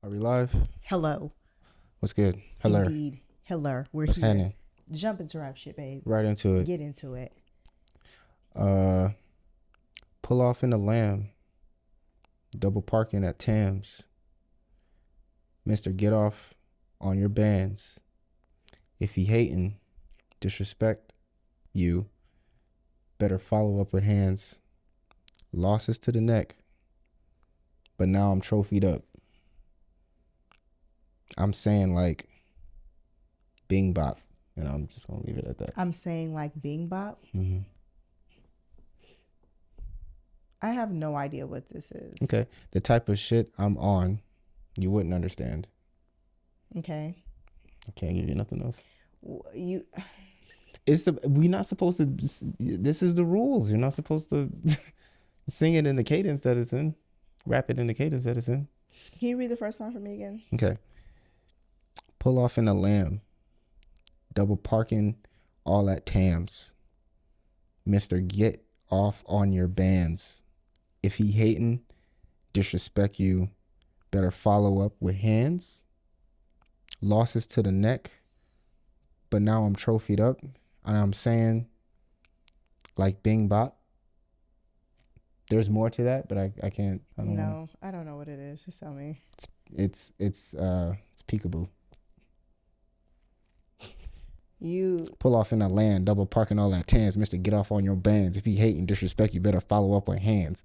Are we live? Hello. What's good? Hello. Indeed. Hello. We're What's here. happening? Jump into rap shit, babe. Right into it. Get into it. Pull off in the Lamb. Double parking at Tams. Mr. Get off on your bands. If he hating, disrespect you, better follow up with hands. Losses to the neck, but now I'm trophied up. I'm saying like Bing Bop, and I'm just gonna leave it at that. I'm saying like Bing Bop. Mm-hmm. I have no idea what this is. Okay, the type of shit I'm on, you wouldn't understand. Okay. I can't give you nothing else. You. We're not supposed to. This is the rules. You're not supposed to sing it in the cadence that it's in, rap it in the cadence that it's in. Can you read the first line for me again? Okay. Pull off in a Lamb. Double parking all at Tams. Mr. Get off on your bands. If he hating, disrespect you, better follow up with hands. Losses to the neck, but now I'm trophied up, and I'm saying like Bing Bop. There's more to that, but I can't. I don't know. I don't know what it is. Just tell me. It's peekaboo. You Pull off in a Land, double parking all at Tans. Mr. Get off on your bands. If he hate and disrespect you, better follow up with hands.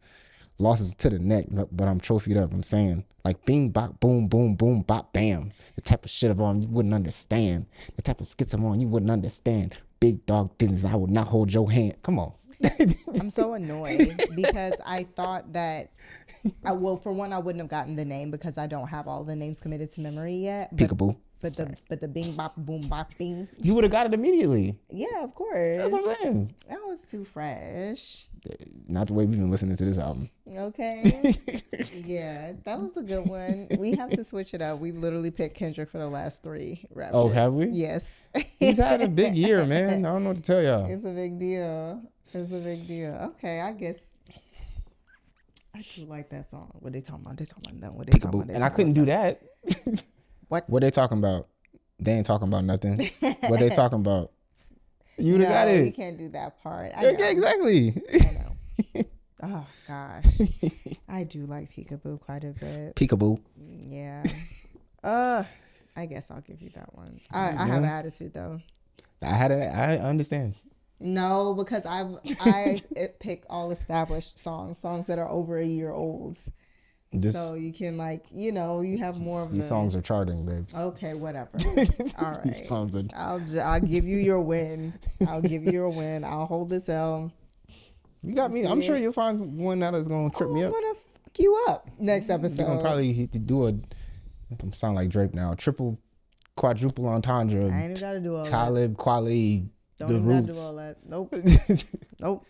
Losses to the neck, but I'm trophied up. I'm saying like Bing Bop, boom, boom, boom, bop, bam. The type of shit I'm on you wouldn't understand. The type of skits I'm on you wouldn't understand. Big dog business, I would not hold your hand. Come on. I'm so annoyed because I thought that, for one, I wouldn't have gotten the name because I don't have all the names committed to memory yet. Peekaboo. But the Bing Bop Boom Bop Bing. You would have got it immediately. Yeah, of course. That's what I'm saying. That was too fresh. Not the way we've been listening to this album. Okay. Yeah, that was a good one. We have to switch it up. We've literally picked Kendrick for the last 3 rap Oh, shits. have we? Yes. He's had a big year, man. I don't know what to tell y'all. It's a big deal. It's a big deal. Okay, I guess I do like that song. What they talking about? They talking about nothing. What they talking about? And I couldn't do that. What they talking about? They ain't talking about nothing. What they talking about? You would have got You it. can't do that part. I know. Yeah, exactly. I know. Oh gosh, I do like Peekaboo quite a bit. Peekaboo. Yeah. I guess I'll give you that one. I have an attitude though. I understand. No, because I pick all established songs that are over a year old. So you can you have more of these songs are charting, babe. Okay, whatever. All right. These songs are. I'll give you your win. I'll give you your win. I'll hold this L. You got me. I'm sure you'll find one that is gonna trip me up. I'm gonna fuck you up next episode. You're gonna probably do I'm sound like Drake now. Triple, quadruple entendre. I ain't even gotta do all Talib, Kweli, that. the Don't even Roots. gotta do all that. Nope. Nope.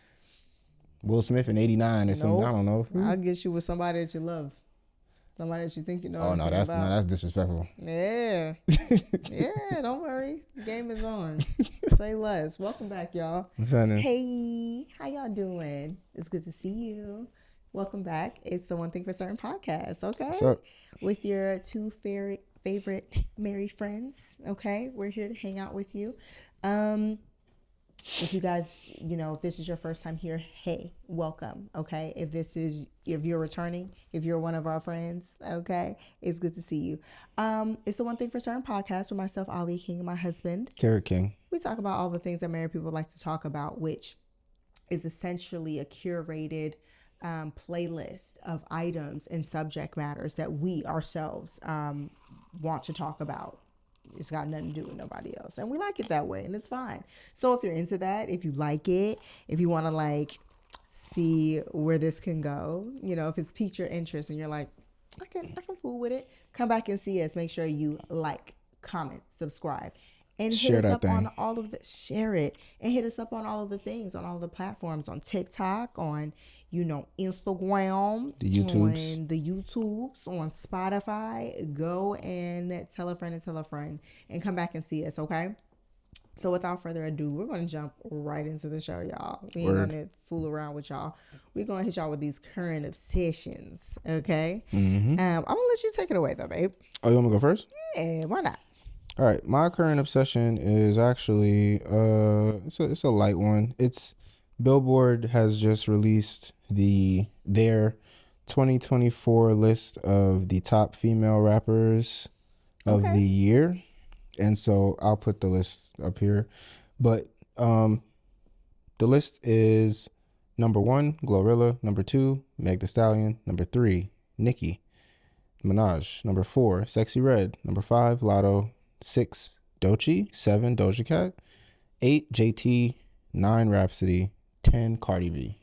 Will Smith in '89 or something. I don't know. I'll get you with somebody that you love. Somebody that you think you know. Oh no, that's disrespectful. Yeah. Yeah, don't worry. The game is on. Say less. Welcome back, y'all. What's happening? Hey, how y'all doing? It's good to see you. Welcome back. It's the One Thing for Certain podcast, okay? What's up? With your 2 favorite married friends, okay? We're here to hang out with you. If you guys, if this is your first time here, hey, welcome, okay? If you're returning, if you're one of our friends, okay, it's good to see you. It's the One Thing for Certain podcast with myself, Ali King, and my husband, Carrot King. We talk about all the things that married people like to talk about, which is essentially a curated playlist of items and subject matters that we ourselves want to talk about. It's got nothing to do with nobody else. And we like it that way, and it's fine. So if you're into that, if you like it, if you want to see where this can go, if it's piqued your interest and you're like, I can fool with it, come back and see us. Make sure you comment, subscribe, and hit us up on all of the share it and hit us up on all of the things, on all the platforms, on TikTok, on Instagram, the YouTubes, on Spotify. Go and tell a friend and come back and see us, okay? So without further ado, we're going to jump right into the show, y'all. We ain't Word. going to fool around with y'all. We're going to hit y'all with these current obsessions, okay? Mm-hmm. I'm going to let you take it away, though, babe. Oh, you want me to go first? Yeah, why not? All right, my current obsession is actually it's a light one. It's Billboard has just released their 2024 list of the top female rappers of Okay. the year, and so I'll put the list up here. But the list is number 1, Glorilla; number 2, Meg Thee Stallion; number 3, Nicki Minaj; number 4, Sexy Red; number 5, Lotto; 6, Doechii; 7, Doja Cat; 8, JT; 9, Rhapsody; 10, Cardi B.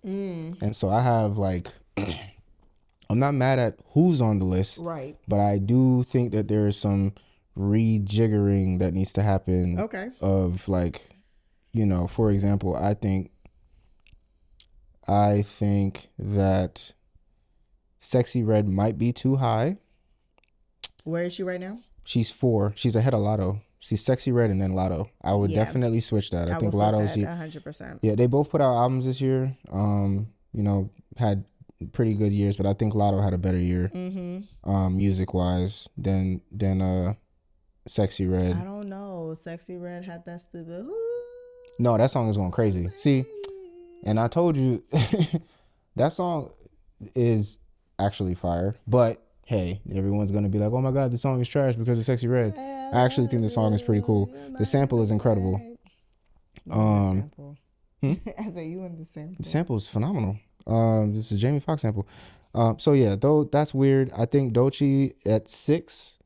And so I have like, I'm not mad at who's on the list, Right. but I do think that there is some rejiggering that needs to happen. Okay. Of like, for example, I think that Sexy Red might be too high. Where is she right now? She's 4. She's ahead of Lotto. She's Sexy Red and then Lotto. I would definitely switch that. I think will flip Lotto's that 100%. Yeah, they both put out albums this year. Had pretty good years, but I think Lotto had a better year, music wise than Sexy Red. I don't know. Sexy Red had that stupid. No, that song is going crazy. See, and I told you that song is actually fire. But hey, everyone's gonna be like, "Oh my God, the song is trash because of Sexy Red." I actually think the song is pretty cool. The sample is incredible. Sample. I said you want the sample. The sample is phenomenal. This is a Jamie Foxx sample. So yeah, though that's weird. I think Doechii at 6.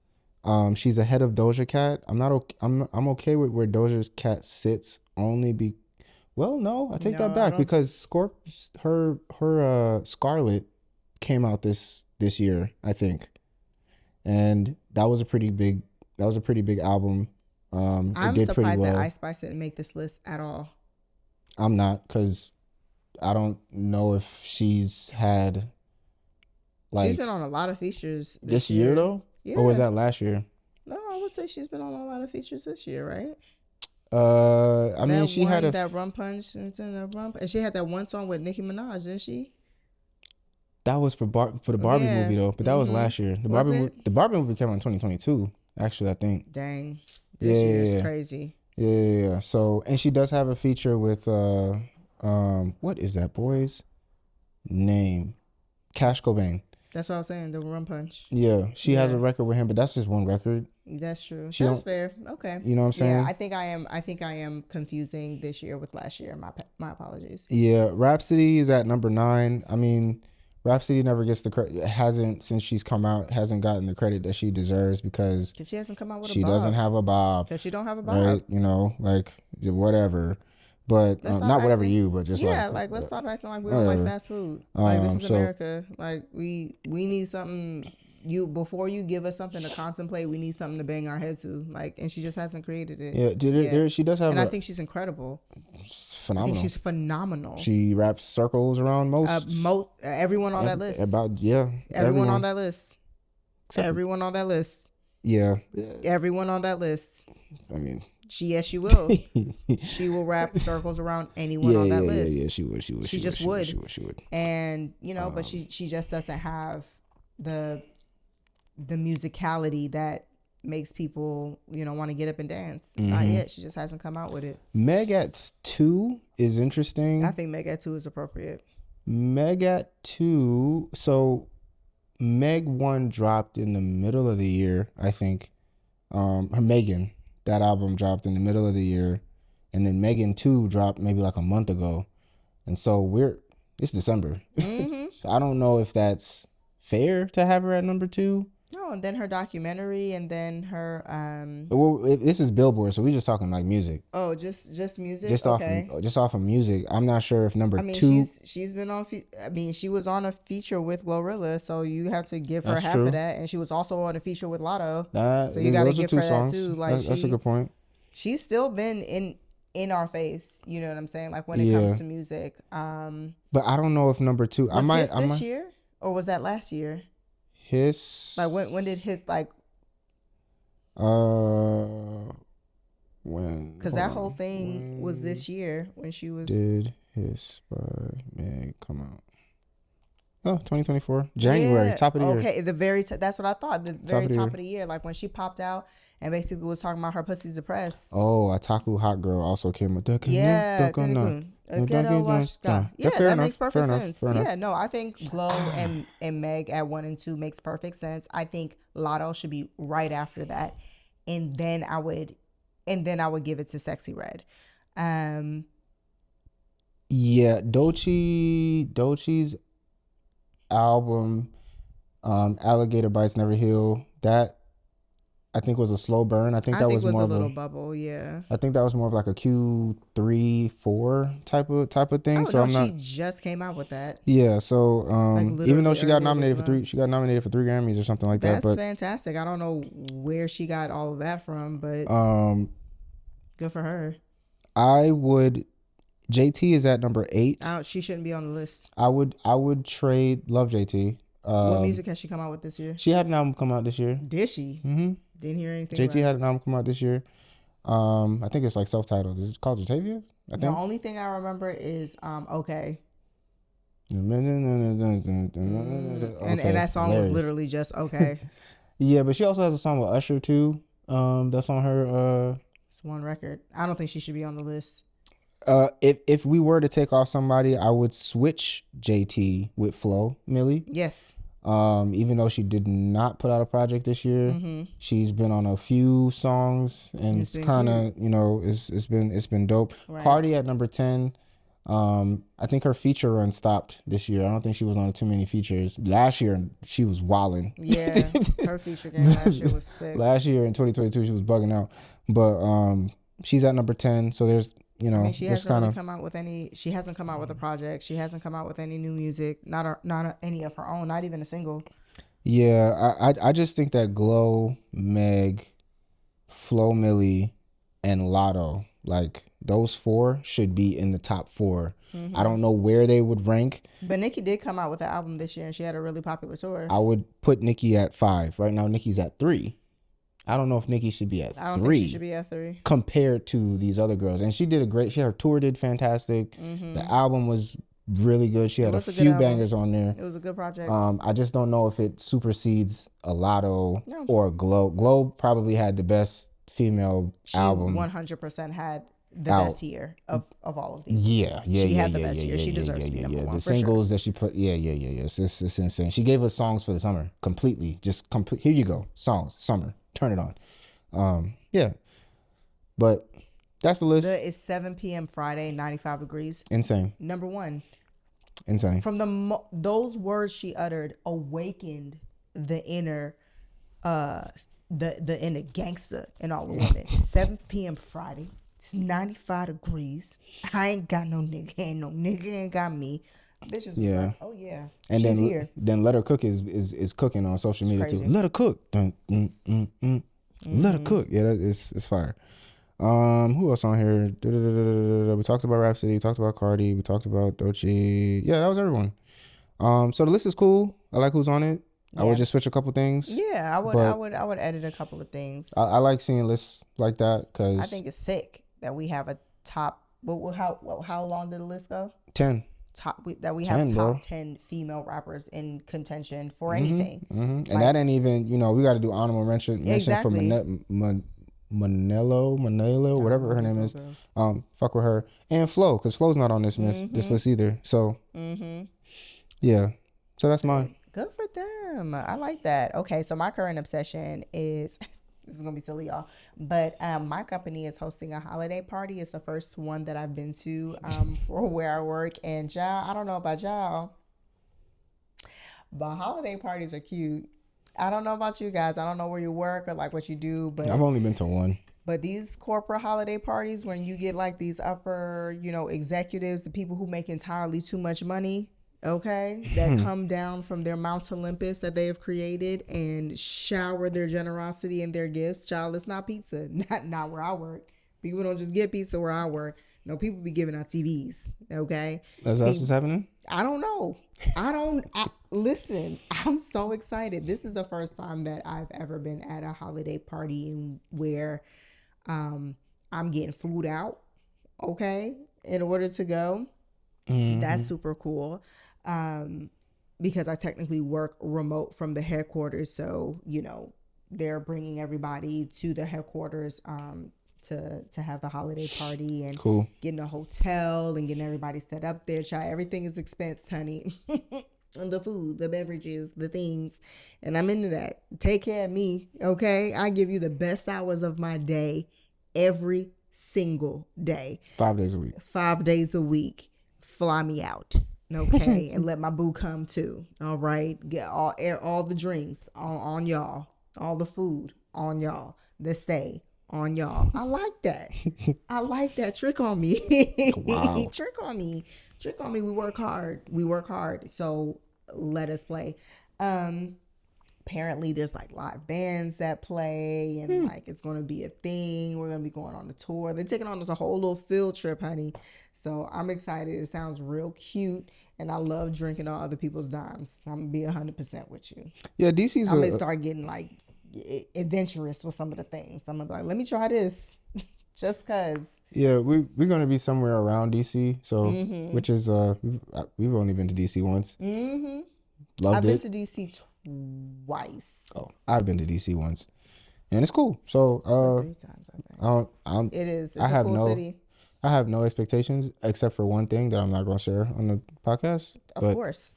She's ahead of Doja Cat. I'm okay with where Doja Cat sits. No, I take that back because Scarlet came out this year, I think, and that was a pretty big album. I'm it did pretty surprised well. that Ice Spice didn't make this list at all. I'm not, because I don't know if she's had she's been on a lot of features this year though. Yeah. Or was that last year? No, I would say she's been on a lot of features this year, right? I mean, she had that Rum Punch and she had that one song with Nicki Minaj, didn't she? That was for the Barbie movie though, but that was last year. The Barbie movie came out in 2022. Actually, I think. Dang, this year is crazy. Yeah. So, and she does have a feature with what is that boy's name? Cash Cobain. That's what I was saying. The Rum Punch. Yeah, she has a record with him, but that's just one record. That's true. That's fair. Okay. You know what I'm saying? Yeah, I think I am confusing this year with last year. My apologies. Yeah, Rhapsody is at number 9. I mean, Rhapsody never gets the credit. Hasn't since she's come out. Hasn't gotten the credit that she deserves because she hasn't come out with she doesn't have a bob. Because she don't have a bob. Right? Like whatever. But not whatever but just let's stop acting like we don't like fast food. Like this is America. Like we need something. Before you give us something to contemplate, we need something to bang our head to. Like, and she just hasn't created it. Yeah, she does have. And I think she's incredible. Phenomenal. I think she's phenomenal. She wraps circles around everyone on that list. Everyone on that list. Everyone on that list. Yeah. Everyone on that list. I mean. She will. She will wrap circles around anyone on that list. Yeah, she would. She just would. And but she just doesn't have the musicality that makes people want to get up and dance. Not yet. She just hasn't come out with it. Meg at 2 is interesting. I think Meg at 2 is appropriate. Meg at 2. So Meg 1 dropped in the middle of the year, I think. Her Megan. That album dropped in the middle of the year, and then Megan 2 dropped maybe like a month ago, and so it's December. So I don't know if that's fair to have her at number 2. No, and then her documentary, and then her this is Billboard, so we're just talking like music. Oh, just music. Just off of music. I'm not sure if number 2. She's been on. She was on a feature with Glorilla, so you have to give her half of that, and she was also on a feature with Lotto. So you got to give her that too. Like that's a good point. She's still been in our face. You know what I'm saying? Like when it comes to music. But I don't know if number 2. Was this year or was that last year? His like when did his like When? Because Hold that whole on. thing was When this year when she was. did Hiss by Meg come out? Oh, 2024. January, Yeah. top of the year. Okay. That's what I thought. The Top very of the top year. of the year, like when she popped out and basically was talking about her pussy's depressed. Oh, Ataku Hot Girl also came with Yeah. Ghetto Watch Sky. Yeah, Yeah, fair that enough. makes perfect Fair enough. sense. Fair enough. Yeah. No, I think Glow and Meg at 1 and 2 makes perfect sense. I think Lotto should be right after that, and then I would give it to Sexy Red. Yeah, Dochi's album, Alligator Bites Never Heal. That I think was a slow burn. I think I that think was was more a of little a. bubble. Yeah. I think that was more of like a Q3-4 type of thing. Oh So no, I'm not. she just came out with that. Yeah. So Like even though literally earlier this month. she got nominated for 3 Grammys or something like that. That's But fantastic. I don't know where she got all of that from, but good for her. I would. JT is at number 8. She shouldn't be on the list. I would trade Love JT. What music has she come out with this year? She had an album come out this year. Did she? Mm-hmm. Didn't hear anything. JT about had an album come out this year. I think it's like self-titled. Is it called Jatavia? I The think. only thing I remember is okay. And that song was literally just okay. Yeah, but she also has a song with Usher too. That's on her. It's one record. I don't think she should be on the list. If we were to take off somebody, I would switch JT with Flo Millie. Yes. Even though she did not put out a project this year, she's been on a few songs, and it's kind of it's been dope. Right. Cardi at number 10. I think her feature run stopped this year. I don't think she was on too many features. Last year she was wilding. Yeah, her feature game last year was sick. Last year in 2022 she was bugging out, but she's at number 10. So there's she hasn't really come out with any. She hasn't come out with a project. She hasn't come out with any new music. Not any of her own. Not even a single. Yeah, I just think that Glow, Meg, Flo Millie, and Lotto, like those 4 should be in the top 4. I don't know where they would rank. But Nicki did come out with an album this year, and she had a really popular tour. I would put Nicki at 5. Right now, Nicki's at 3. I don't know if Nicki should be at 3. I don't think she should be at 3 compared to these other girls. And she did a great. Her tour did fantastic. The album was really good. She had a few bangers on there. It was a good project. I just don't know if it supersedes a Lotto or a Glow. Glow probably had the best female album. 100% had the best year of all of these. Yeah. She had the best year. She deserves to be number 1. The singles that she put, it's insane. She gave us songs for the summer completely. Here you go, songs, summer, turn it on. But that's the list. It's 7 p.m. Friday, 95 degrees. Insane. Number 1. Insane. From those words she uttered awakened the inner the inner gangster in all the women. 7 p.m. Friday. It's 95 degrees. I ain't got no nigga. Ain't no nigga ain't got me. Bitches was like, oh yeah. And she's here. Then Let Her Cook is cooking on social media crazy. too. Let her cook. Let her cook. Yeah, it's fire. Who else on here? We talked about Rhapsody. We talked about Cardi. We talked about Doechii. Yeah, that was everyone. So the list is cool. I like who's on it. I would just switch a couple things. Yeah, I would edit a couple of things. I like seeing lists like that because I think it's sick that we have a top. How long did the list go? 10. We have 10, top bro. 10 female rappers in contention for anything. And that ain't even, we got to do honorable mention Exactly. for Manelo, whatever her name is. Fuck with her. And Flo, because Flo's not on this list either. So, yeah. So that's mine. Good for them. I like that. Okay, so my current obsession is this is gonna be silly, y'all, but my company is hosting a holiday party. It's the first one that I've been to for where I work, and y'all, I don't know about y'all, but holiday parties are cute. I don't know about you guys. I don't know where you work or like what you do, but I've only been to one. But these corporate holiday parties, when you get like these upper, executives, the people who make entirely too much money, okay, that come down from their Mount Olympus that they have created and shower their generosity and their gifts. Child, it's not pizza. Not where I work. People don't just get pizza where I work. No, people be giving out TVs. Okay, That's what's happening. I don't know. Listen, I'm so excited. This is the first time that I've ever been at a holiday party where I'm getting food out, okay, in order to go. That's super cool. Because I technically work remote from the headquarters. So, they're bringing everybody to the headquarters to have the holiday party and Cool. getting a hotel and getting everybody set up there. Child, everything is expense, honey. The food, the beverages, the things. And I'm into that. Take care of me, okay? I give you the best hours of my day every single day. 5 days a week. 5 days a week. Fly me out, okay? And let my boo come too, all right? Get all the drinks on y'all. All the food on y'all. The stay on y'all. I like that. I like that. Trick on me. Wow. Trick on me. Trick on me. We work hard. We work hard. So let us play. Apparently there's like live bands that play and like it's going to be a thing. We're going to be going on a tour. They're taking on us a whole little field trip, honey. So I'm excited. It sounds real cute. And I love drinking on other people's dimes. I'm going to be 100% with you. Yeah, DC's I'm going to start getting like adventurous with some of the things. I'm going to be like, let me try this just because. Yeah, we're going to be somewhere around DC. So, which is, we've only been to DC once. Loved I've been it. to DC twice. Oh, I've been to DC once. And it's cool. So, 3 times, I think. It is. It's a cool city. I have no expectations except for one thing that I'm not going to share on the podcast. Of course.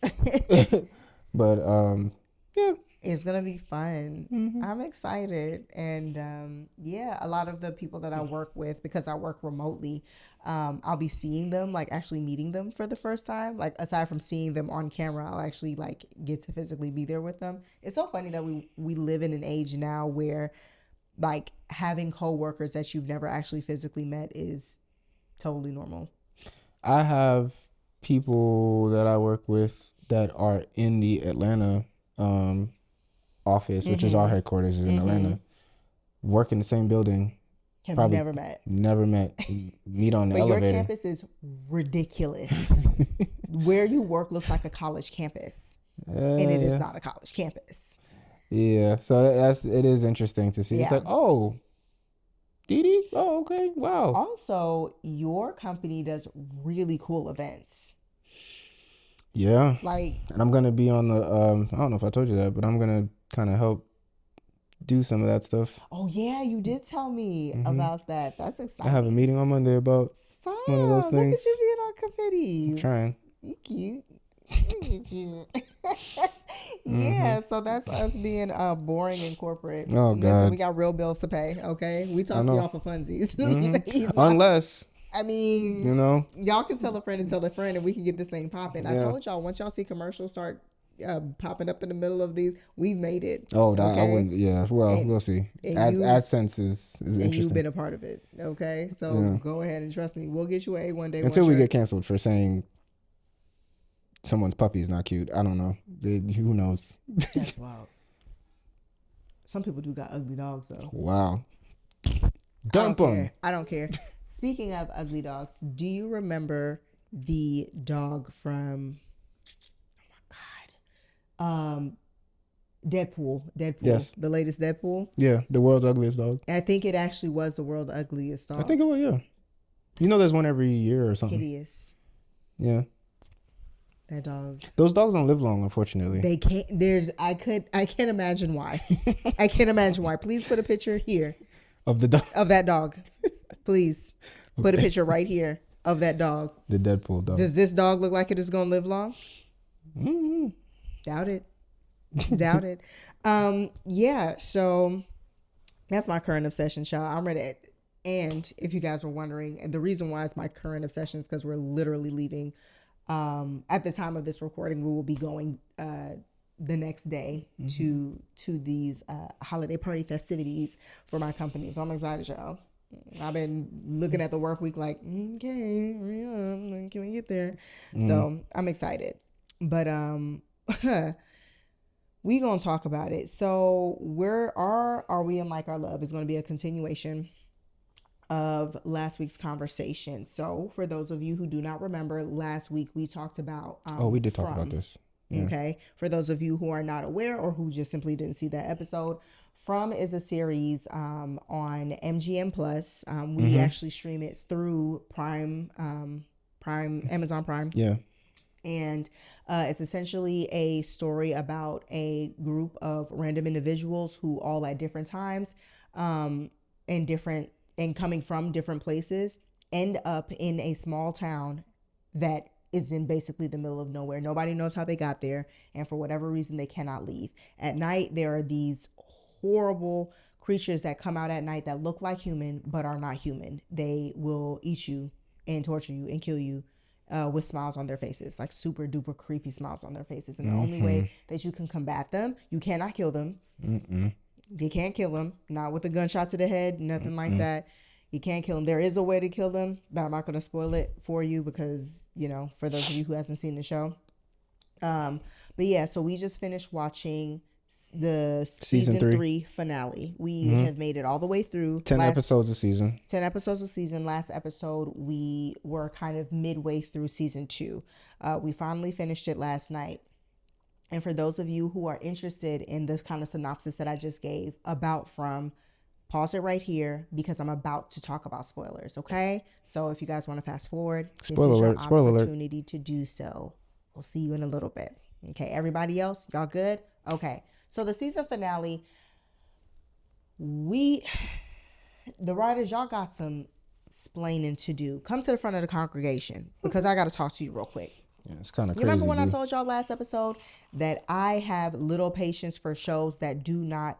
But yeah. It's going to be fun. I'm excited. And a lot of the people that I work with, because I work remotely, I'll be seeing them, like actually meeting them for the first time. Like aside from seeing them on camera, I'll actually like get to physically be there with them. It's so funny that we live in an age now where like having coworkers that you've never actually physically met is totally normal. I have people that I work with that are in the Atlanta office, which is our headquarters is in Atlanta, work in the same building. Have Probably never met. Never met. Meet on the But elevator. your campus is ridiculous. Where you work looks like a college campus. And it is not a college campus. Yeah. So it is interesting to see. It's like, oh, Didi? Oh, okay. Wow. Also, your company does really cool events. Yeah. Like, and I'm gonna be on the I don't know if I told you that, but I'm gonna kind of help do some of that stuff. Oh yeah, you did tell me about that. That's exciting. I have a meeting on Monday about one of those things. Look at you being on committees. I'm trying. You cute. Yeah, so that's us being boring and corporate. Oh, God. Listen, we got real bills to pay, okay? We talk to y'all for funsies. Unless, I mean, y'all can tell a friend and we can get this thing popping. I told y'all, once y'all see commercials start popping up in the middle of these, we've made it. Oh, that, I wouldn't. Yeah, well, we'll see. AdSense is interesting. And you've been a part of it, okay? So go ahead and trust me. We'll get you a one day until we get canceled for saying someone's puppy is not cute. I don't know. Who knows? That's wild. Some people do got ugly dogs though. Wow. Dump them. I don't care. Speaking of ugly dogs, do you remember the dog from Deadpool? Yes. The latest Deadpool? Yeah, the world's ugliest dog. I think it actually was the world's ugliest dog. I think it was, yeah. There's one every year or something. Hideous. Yeah. That dog. Those dogs don't live long, unfortunately. They can't. I can't imagine why. I can't imagine why. Please put a picture here of the dog. Of that dog. Please put a picture right here of that dog. The Deadpool dog. Does this dog look like it is going to live long? Mm-hmm. Doubt it. Doubt it. Yeah. So that's my current obsession, y'all. I'm ready. And if you guys were wondering, and the reason why it's my current obsession is because we're literally leaving. At the time of this recording, we will be going the next day to these holiday party festivities for my company. So I'm excited, y'all. I've been looking at the work week like, okay, can we get there? So I'm excited. But we gonna talk about it. So where are we in Like Our Love is going to be a continuation of last week's conversation. So for those of you who do not remember, last week we talked about we did talk about this. Okay, for those of you who are not aware or who just simply didn't see that episode, From is a series on MGM Plus. We actually stream it through Amazon Prime. Yeah. And it's essentially a story about a group of random individuals who all at different times and coming from different places end up in a small town that is in basically the middle of nowhere. Nobody knows how they got there, and for whatever reason they cannot leave. At night there are these horrible creatures that come out at night that look like human but are not human. They will eat you and torture you and kill you with smiles on their faces, like super duper creepy smiles on their faces. And the only way that you can combat them, you cannot kill them. You can't kill them, not with a gunshot to the head, nothing like that. You can't kill them. There is a way to kill them, but I'm not going to spoil it for you because, for those of you who hasn't seen the show. But yeah, so we just finished watching the season 3 finale. We have made it all the way through. 10 episodes a season. 10 episodes a season. Last episode, we were kind of midway through season 2. We finally finished it last night. And for those of you who are interested in this kind of synopsis that I just gave about From, pause it right here because I'm about to talk about spoilers, okay? So if you guys want to fast forward, Spoiler alert, spoiler alert. Opportunity to do so. We'll see you in a little bit. Okay, everybody else, y'all good? Okay, so the season finale, the writers, y'all got some splaining to do. Come to the front of the congregation because I got to talk to you real quick. Yeah, it's kind of You crazy. remember when I told y'all last episode that I have little patience for shows that do not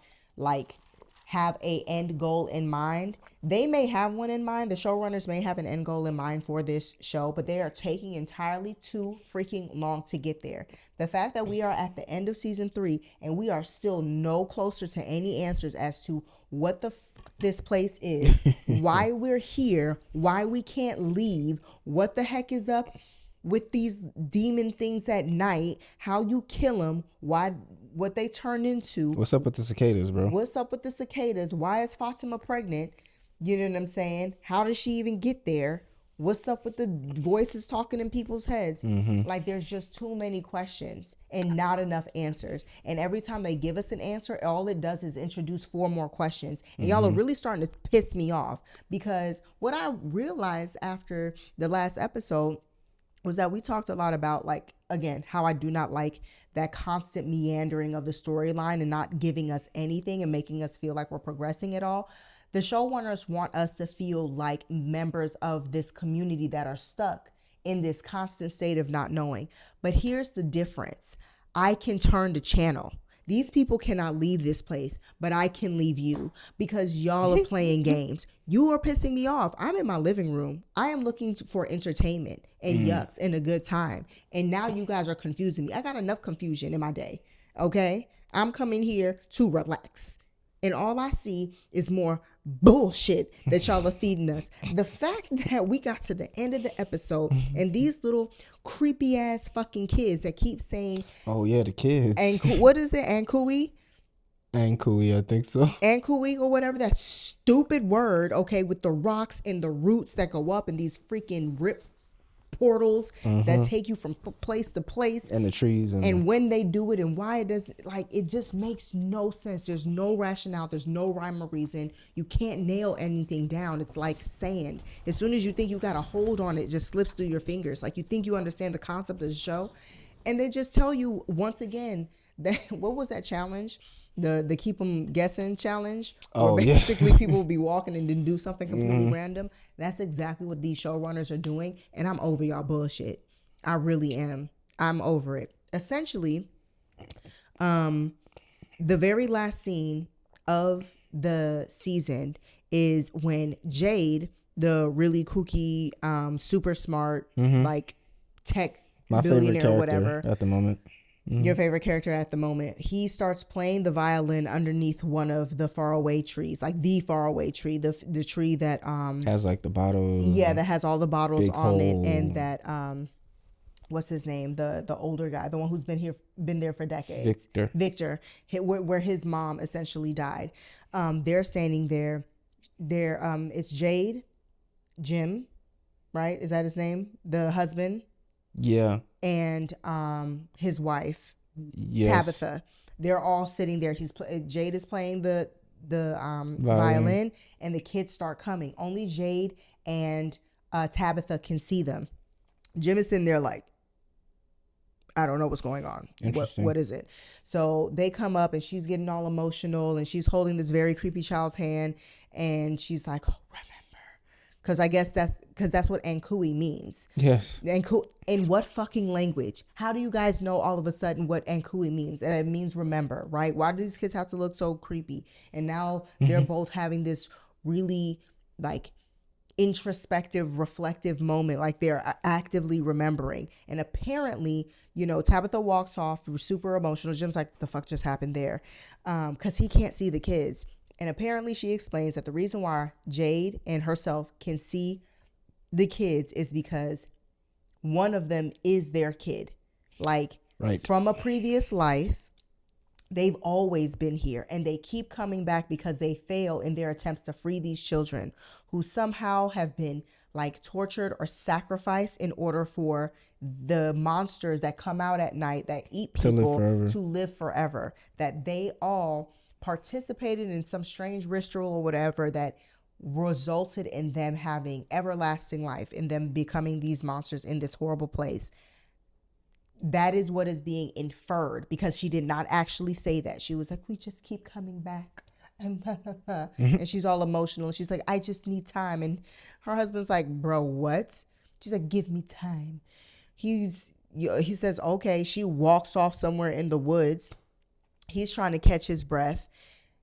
have a end goal in mind? They may have one in mind. The showrunners may have an end goal in mind for this show, but they are taking entirely too freaking long to get there. The fact that we are at the end of season 3 and we are still no closer to any answers as to what this place is, why we're here, why we can't leave, what the heck is up with these demon things at night, how you kill them, what they turn into. What's up with the cicadas, bro? What's up with the cicadas? Why is Fatima pregnant? You know what I'm saying? How did she even get there? What's up with the voices talking in people's heads? There's just too many questions and not enough answers. And every time they give us an answer, all it does is introduce 4 more questions. And y'all are really starting to piss me off because what I realized after the last episode was that we talked a lot about, again, how I do not like that constant meandering of the storyline and not giving us anything and making us feel like we're progressing at all. The showrunners want us to feel like members of this community that are stuck in this constant state of not knowing. But here's the difference. I can turn the channel. These people cannot leave this place, but I can leave you because y'all are playing games. You are pissing me off. I'm in my living room. I am looking for entertainment and yucks and a good time. And now you guys are confusing me. I got enough confusion in my day, okay? I'm coming here to relax. And all I see is more bullshit that y'all are feeding us. The fact that we got to the end of the episode and these little creepy ass fucking kids that keep saying, oh yeah, the kids. And what is it? Ankui? Ankui, I think so. Ankui or whatever, that stupid word, okay, with the rocks and the roots that go up and these freaking rip portals that take you from place to place, and the trees and when they do it and why it does, it just makes no sense. There's no rationale, there's no rhyme or reason. You can't nail anything down. It's like sand. As soon as you think you got a hold on it, just slips through your fingers. Like you think you understand the concept of the show, and they just tell you once again that what was that challenge, the keep them guessing challenge, where basically people will be walking and then do something completely random. That's exactly what these showrunners are doing, and I'm over y'all bullshit. I really am. I'm over it. Essentially, the very last scene of the season is when Jade, the really kooky, super smart, tech my billionaire or whatever at the moment. Your favorite character at the moment. He starts playing the violin underneath one of the faraway trees, like the faraway tree, the tree that has the bottles. Yeah, that has all the bottles on it, hole. and that what's his name? The older guy, the one who's been there for decades. Victor, where his mom essentially died. They're standing there. It's Jade, Jim, right? Is that his name? The husband. Yeah. and his wife Yes. Tabitha. They're all sitting there. Jade is playing the violin, and the kids start coming. Only Jade and Tabitha can see them. Jim is sitting there like, I don't know what's going on. Interesting. What is it? So they come up and she's getting all emotional and she's holding this very creepy child's hand and she's like, oh, remember. Because I guess that's what Ankui means. Yes. In what fucking language? How do you guys know all of a sudden what Ankui means? And it means remember, right? Why do these kids have to look so creepy? And now they're both having this really like introspective, reflective moment, like they're actively remembering. And apparently, Tabitha walks off super emotional. Jim's like, the fuck just happened there? Because he can't see the kids. And apparently she explains that the reason why Jade and herself can see the kids is because one of them is their kid. Like, right. From a previous life, they've always been here and they keep coming back because they fail in their attempts to free these children who somehow have been like tortured or sacrificed in order for the monsters that come out at night that eat people to live forever. That they all participated in some strange ritual or whatever that resulted in them having everlasting life, in them becoming these monsters in this horrible place. That is what is being inferred, because she did not actually say that. She was like, we just keep coming back. And she's all emotional. She's like, I just need time. And her husband's like, bro, what? She's like, give me time. He says, okay. She walks off somewhere in the woods. He's trying to catch his breath.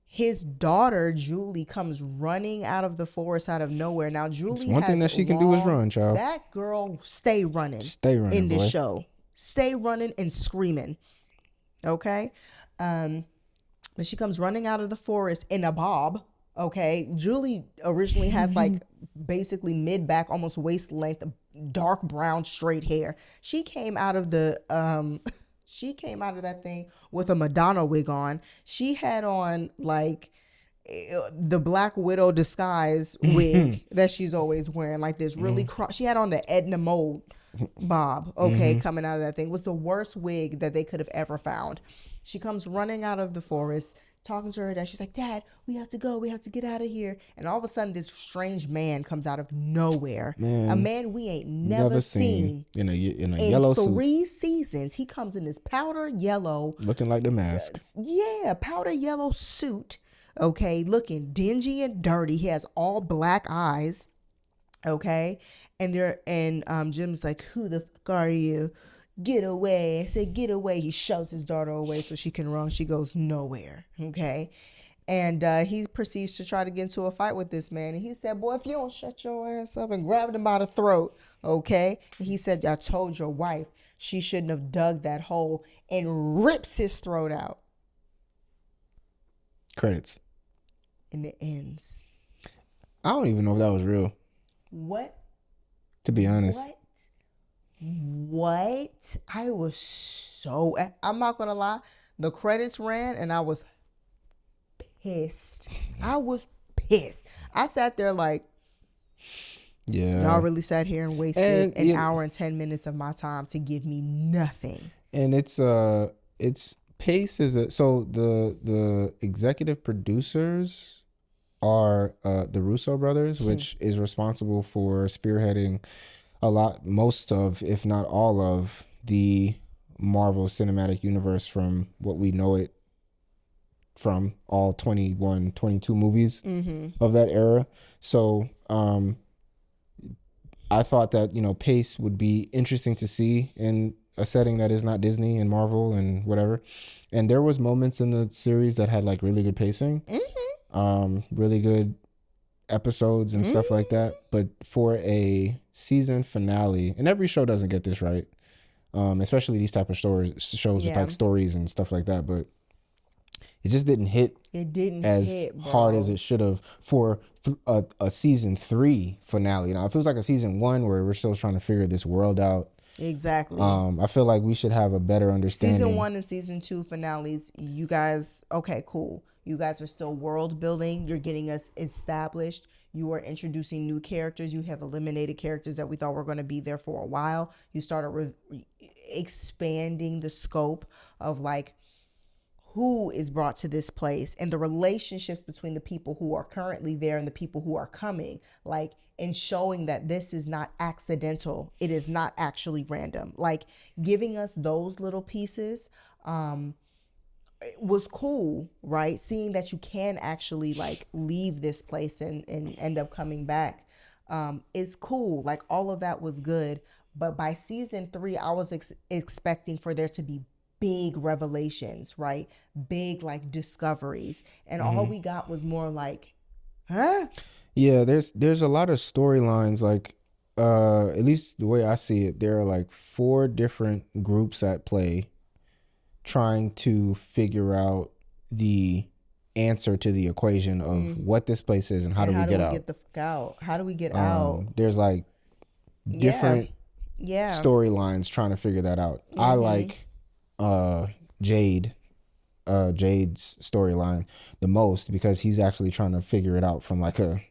His daughter, Julie, comes running out of the forest out of nowhere. Now, Julie one thing that she can do is run, child. That girl stay running in this show. Stay running and screaming. Okay? But she comes running out of the forest in a bob. Okay? Julie originally has like basically mid-back, almost waist length, dark brown straight hair. She came out of the she came out of that thing with a Madonna wig on. She had on like the Black Widow disguise wig that she's always wearing, like this really she had on the Edna Mode bob, okay, coming out of that thing. It was the worst wig that they could have ever found. She comes running out of the forest, talking to her dad. She's like, Dad, we have to go. We have to get out of here. And all of a sudden, this strange man comes out of nowhere. A man we ain't never seen in a yellow suit. 3 seasons. He comes in this powder yellow, looking like the Mask. Powder yellow suit. Okay, looking dingy and dirty. He has all black eyes. Okay, and Jim's like, who the fuck are you? Get away. I said, get away. He shoves his daughter away so she can run. She goes nowhere. Okay. And he proceeds to try to get into a fight with this man. And he said, boy, if you don't shut your ass up, and grabbed him by the throat. Okay. And he said, I told your wife she shouldn't have dug that hole, and rips his throat out. Credits. And it ends. I don't even know if that was real. What? To be honest. What? I was so... I'm not going to lie. The credits ran and I was pissed. I sat there like... Yeah. Y'all really sat here and wasted an hour and 10 minutes of my time to give me nothing. And it's Pace is so the executive producers are the Russo brothers, which is responsible for spearheading most of, if not all of, the Marvel Cinematic Universe from what we know it from, all 21, 22 movies of that era. So I thought that, Pace would be interesting to see in a setting that is not Disney and Marvel and whatever. And there was moments in the series that had like really good pacing, really good episodes and stuff like that. But for a season finale, and every show doesn't get this right, especially these type of shows with like stories and stuff like that. But it just didn't hit. It didn't as hit, hard as it should have for a season 3 finale. Now, if it was like a season 1 where we're still trying to figure this world out. Exactly. I feel like we should have a better understanding. Season 1 and season 2 finales, you guys, okay, cool. You guys are still world building. You're getting us established. You are introducing new characters. You have eliminated characters that we thought were going to be there for a while. You started expanding the scope of like who is brought to this place and the relationships between the people who are currently there and the people who are coming, like, and showing that this is not accidental. It is not actually random. Like, giving us those little pieces was cool, right? Seeing that you can actually like leave this place and end up coming back is cool. Like, all of that was good. But by season 3, I was expecting for there to be big revelations, right? Big like discoveries. And all we got was more like, huh? Yeah, there's a lot of storylines, like at least the way I see it, there are like 4 different groups at play trying to figure out the answer to the equation of what this place is and how do we get out. Get the fuck out? How do we get out? There's like different Yeah. storylines trying to figure that out. I like Jade's storyline the most because he's actually trying to figure it out from like a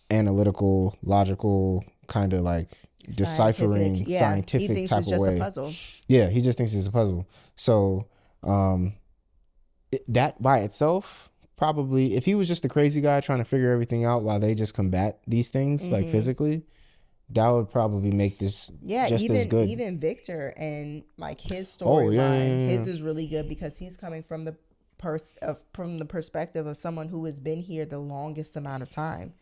analytical, logical kind of like deciphering scientific he thinks type it's of just way. a puzzle. Yeah, he just thinks it's a puzzle. So that by itself, probably if he was just a crazy guy trying to figure everything out while they just combat these things like physically, that would probably make this just as good. Even Victor and like his storyline, his is really good because he's coming from the perspective of someone who has been here the longest amount of time,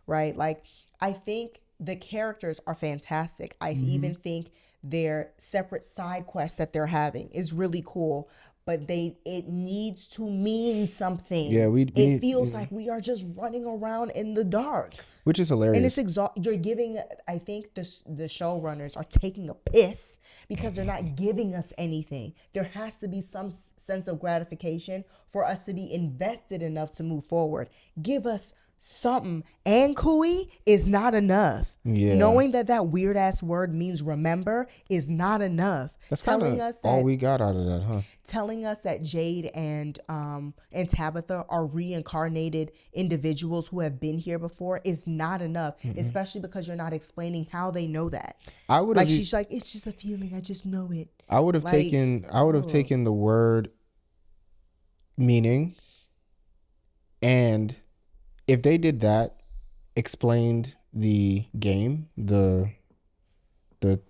right? Like, I think the characters are fantastic. I even think their separate side quests that they're having is really cool, but it needs to mean something. Yeah, it feels like we are just running around in the dark, which is hilarious. and it's you're giving. I think the showrunners are taking a piss because they're not giving us anything. There has to be some sense of gratification for us to be invested enough to move forward. Give us something. And Kui is not enough. Yeah. Knowing that weird ass word means remember is not enough. That's telling us that all we got out of that, huh? Telling us that Jade and Tabitha are reincarnated individuals who have been here before is not enough, especially because you're not explaining how they know that. I would have she's like, it's just a feeling, I just know it. I would have taken the word meaning, and if they did that, explained the game, the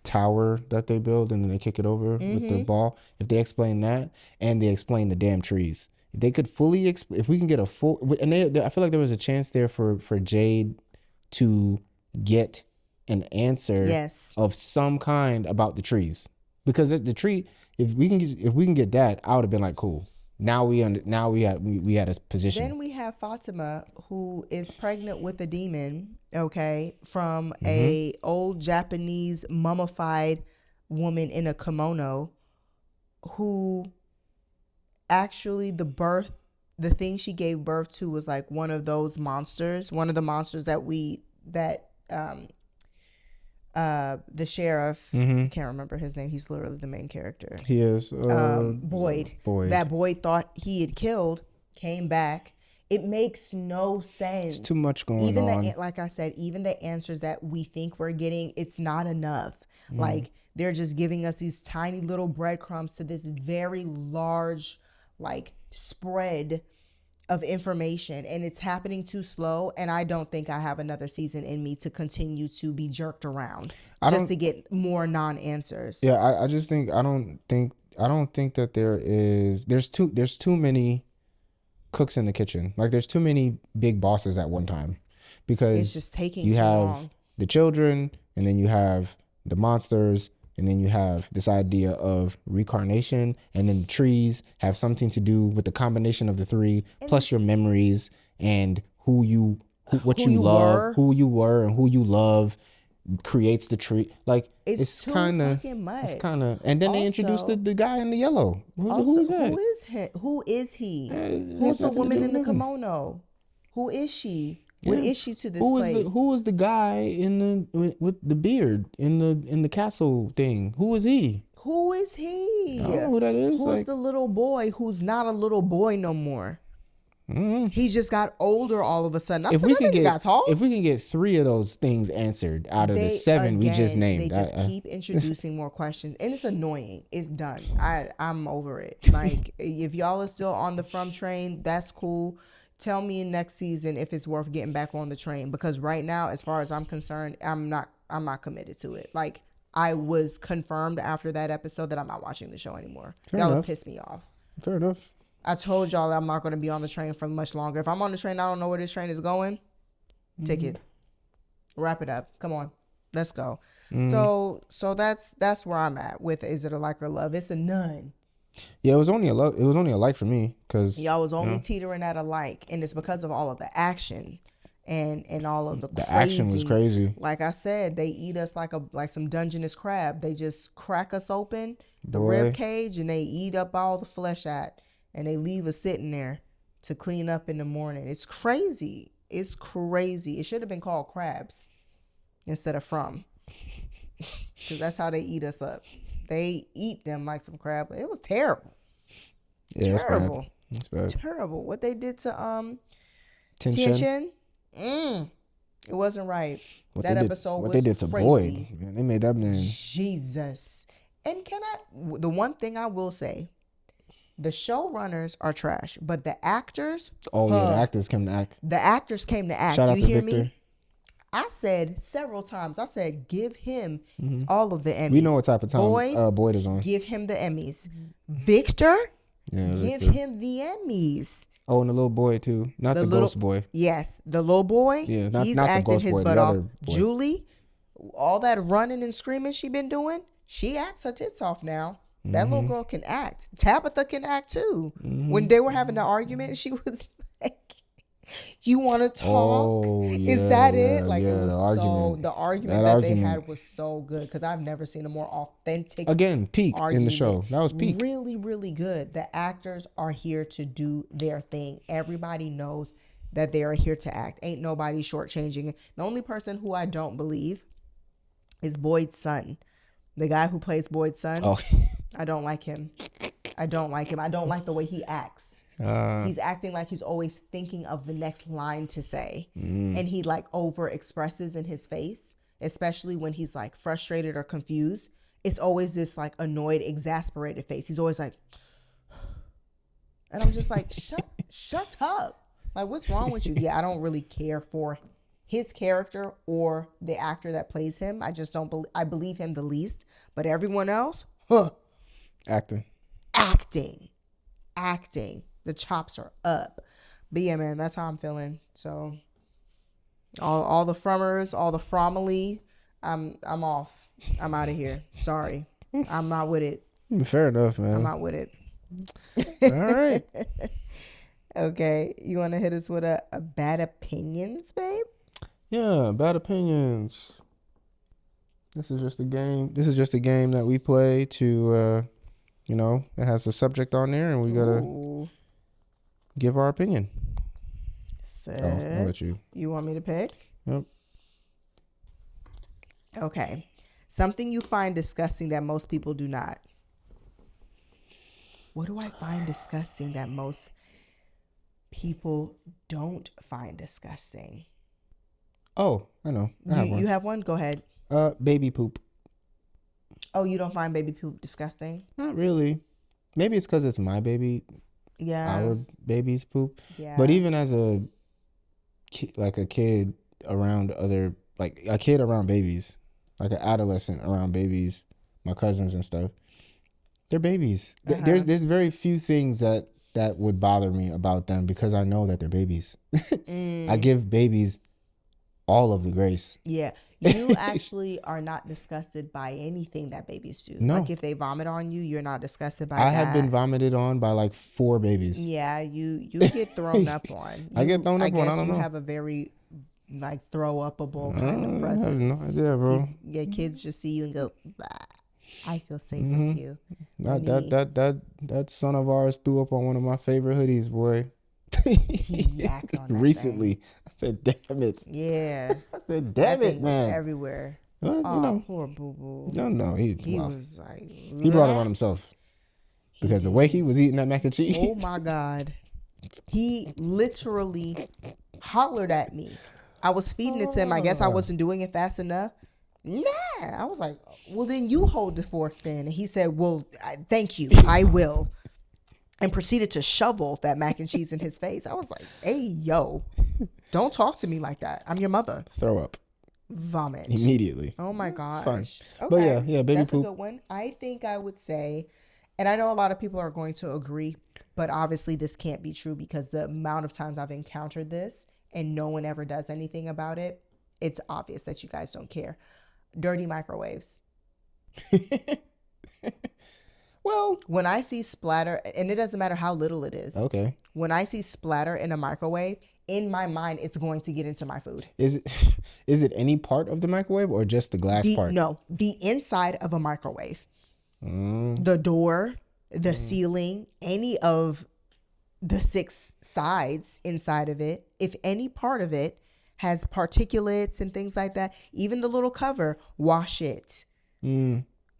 tower that they build and then they kick it over with the ball, if they explain that and they explain the damn trees, if they could fully if we can get a full, and I feel like there was a chance there for Jade to get an answer of some kind about the trees, because the tree, if we can get that, I would have been like, cool. Now we had a position. Then we have Fatima, who is pregnant with a demon, okay, from a old Japanese mummified woman in a kimono, who actually the thing she gave birth to was like one of those monsters, one of the monsters that the sheriff, I can't remember his name, he's literally the main character. He is Boyd. That Boyd thought he had killed, came back. It makes no sense. It's too much going on. Like I said, even the answers that we think we're getting, it's not enough. Like, they're just giving us these tiny little breadcrumbs to this very large, like, spread of information, and it's happening too slow, and I don't think I have another season in me to continue to be jerked around just to get more non-answers. Yeah, I just think I don't think that there's too many cooks in the kitchen. Like, there's too many big bosses at one time, because it's just taking you too have long. The children, and then you have the monsters, and then you have this idea of reincarnation, and then the trees have something to do with the combination of the three, plus your memories and who you were, and who you love creates the tree. Like, it's kind of, and then they introduced the guy in the yellow. Who is that? Who is he? Who's the woman in the kimono? Who is she? What is she to this place? Who was the guy with the beard in the castle thing? Who was he? Who is he? I don't know who that is. Who's the little boy who's not a little boy no more? He just got older all of a sudden. I If said, we that can nigga got tall. if we can get 3 of those things answered out of the 7 we just named, They just keep introducing more questions, and it's annoying. It's done. I'm over it. Like, if y'all are still on the From train, that's cool. Tell me in next season if it's worth getting back on the train, because right now, as far as I'm concerned, I'm not committed to it. Like, I was confirmed after that episode that I'm not watching the show anymore. Y'all have pissed me off. Fair enough. I told y'all I'm not going to be on the train for much longer. If I'm on the train, I don't know where this train is going. Ticket. Wrap it up. Come on. Let's go. So that's where I'm at with Is It a Like or Love? It's a none. Yeah, it was only a like for me, because Y'all was only teetering at a like, and it's because of all of the action and all of the crazy. action was crazy. Like I said, they eat us like some Dungeness crab. They just crack us open, the Boy. rib cage, and they eat up all the flesh out, and they leave us sitting there to clean up in the morning. It's crazy. It's crazy. It should have been called crabs instead of From, because that's how they eat us up. They eat them like some crab. It was terrible. Yeah, Terrible. It's bad. Terrible. What they did to Tension. Tien. It wasn't right. What That they did- episode what was they did to crazy. Boyd. Man, they made that man. Jesus. And the one thing I will say, the showrunners are trash, but the actors, Oh yeah, the actors came to act. the actors came to act. Shout out You to hear Victor. me? I said several times, I said, give him all of the Emmys. We know what type of time Boyd, Boyd is on. give him the Emmys. Victor, Yeah, give Victor. him the Emmys. Oh, and the little boy too, not the ghost boy. Yes, the little boy. Yeah, he's not the acting ghost his boy, butt the off. other boy. Julie, all that running and screaming she been doing, she acts her tits off now. That Mm-hmm. little girl can act. Tabitha can act too. When they were having the argument, she was like, "You want to talk? Oh, Is that yeah, it?" Like, yeah, it was the argument. the argument That that they argument. had was so good, because I've never seen a more authentic Again, peak in the argument. show. That was peak. Really, really good. The actors are here to do their thing. Everybody knows that they are here to act. Ain't nobody shortchanging it. The only person who I don't believe is Boyd's son. The guy who plays Boyd's son. Oh, I don't like him. I don't like him. I don't like the way he acts. He's acting like he's always thinking of the next line to say. And he like over expresses in his face, especially when he's like frustrated or confused. It's always this like annoyed, exasperated face. He's always like, and I'm just like, shut up. Like, what's wrong with you? Yeah, I don't really care for his character or the actor that plays him. I just don't believe, I believe him the least. But everyone else, acting. acting. The chops are up. But yeah, man, that's how I'm feeling. So all the Frummers, all the Fromily, I'm off. I'm out of here. Sorry. I'm not with it. Fair enough, man. I'm not with it. All right. Okay. You want to hit us with a bad opinions, babe? Yeah, bad opinions. This is just a game. This is just a game that we play to, it has a subject on there, and we gotta Ooh. give our opinion. Set. I'll let you. You want me to pick? Yep. Okay. Something you find disgusting that most people do not. What do I find disgusting that most people don't find disgusting? Oh, I know. I have one. You have one? Go ahead. Baby poop. Oh, you don't find baby poop disgusting? Not really. Maybe it's because it's my baby, Yeah. our baby's poop. Yeah. But even as a kid around babies, like an adolescent around babies, my cousins and stuff, they're babies. There's very few things that would bother me about them, because I know that they're babies. I give babies all of the grace. Yeah. You actually are not disgusted by anything that babies do. No. Like if they vomit on you, you're not disgusted by I that. have been vomited on by like 4 babies. Yeah, you get thrown up on. I get thrown up on. I guess don't you know. have a very like throw upable kind of I have presence. no idea, bro. Your kids just see you and go, "Bah, I feel safe with you." That son of ours threw up on one of my favorite hoodies, boy. He yacked on that Recently. thing. I said, damn it. Yeah. I said, That damn it, thing was man. everywhere. Well, Oh, poor boo boo. no, he wow. Was like, He brought it on himself. Because the way he was eating that mac and cheese. oh my God. He literally hollered at me. I was feeding it to him. I guess I wasn't doing it fast enough. Nah. I was like, well, then you hold the fork then. And he said, well, thank you. I will. And proceeded to shovel that mac and cheese in his face. I was like, hey, yo, don't talk to me like that. I'm your mother. Throw up Vomit. immediately. Oh my gosh. Fine. But yeah, baby That's poop. a good one. I think I would say, and I know a lot of people are going to agree, but obviously this can't be true because the amount of times I've encountered this and no one ever does anything about it, it's obvious that you guys don't care. Dirty microwaves. Well, when I see splatter, and it doesn't matter how little it is. Okay. When I see splatter in a microwave, in my mind, it's going to get into my food. Is it any part of the microwave or just the glass part? No, the inside of a microwave. The door, the ceiling, any of the 6 sides inside of it, if any part of it has particulates and things like that, even the little cover, wash it.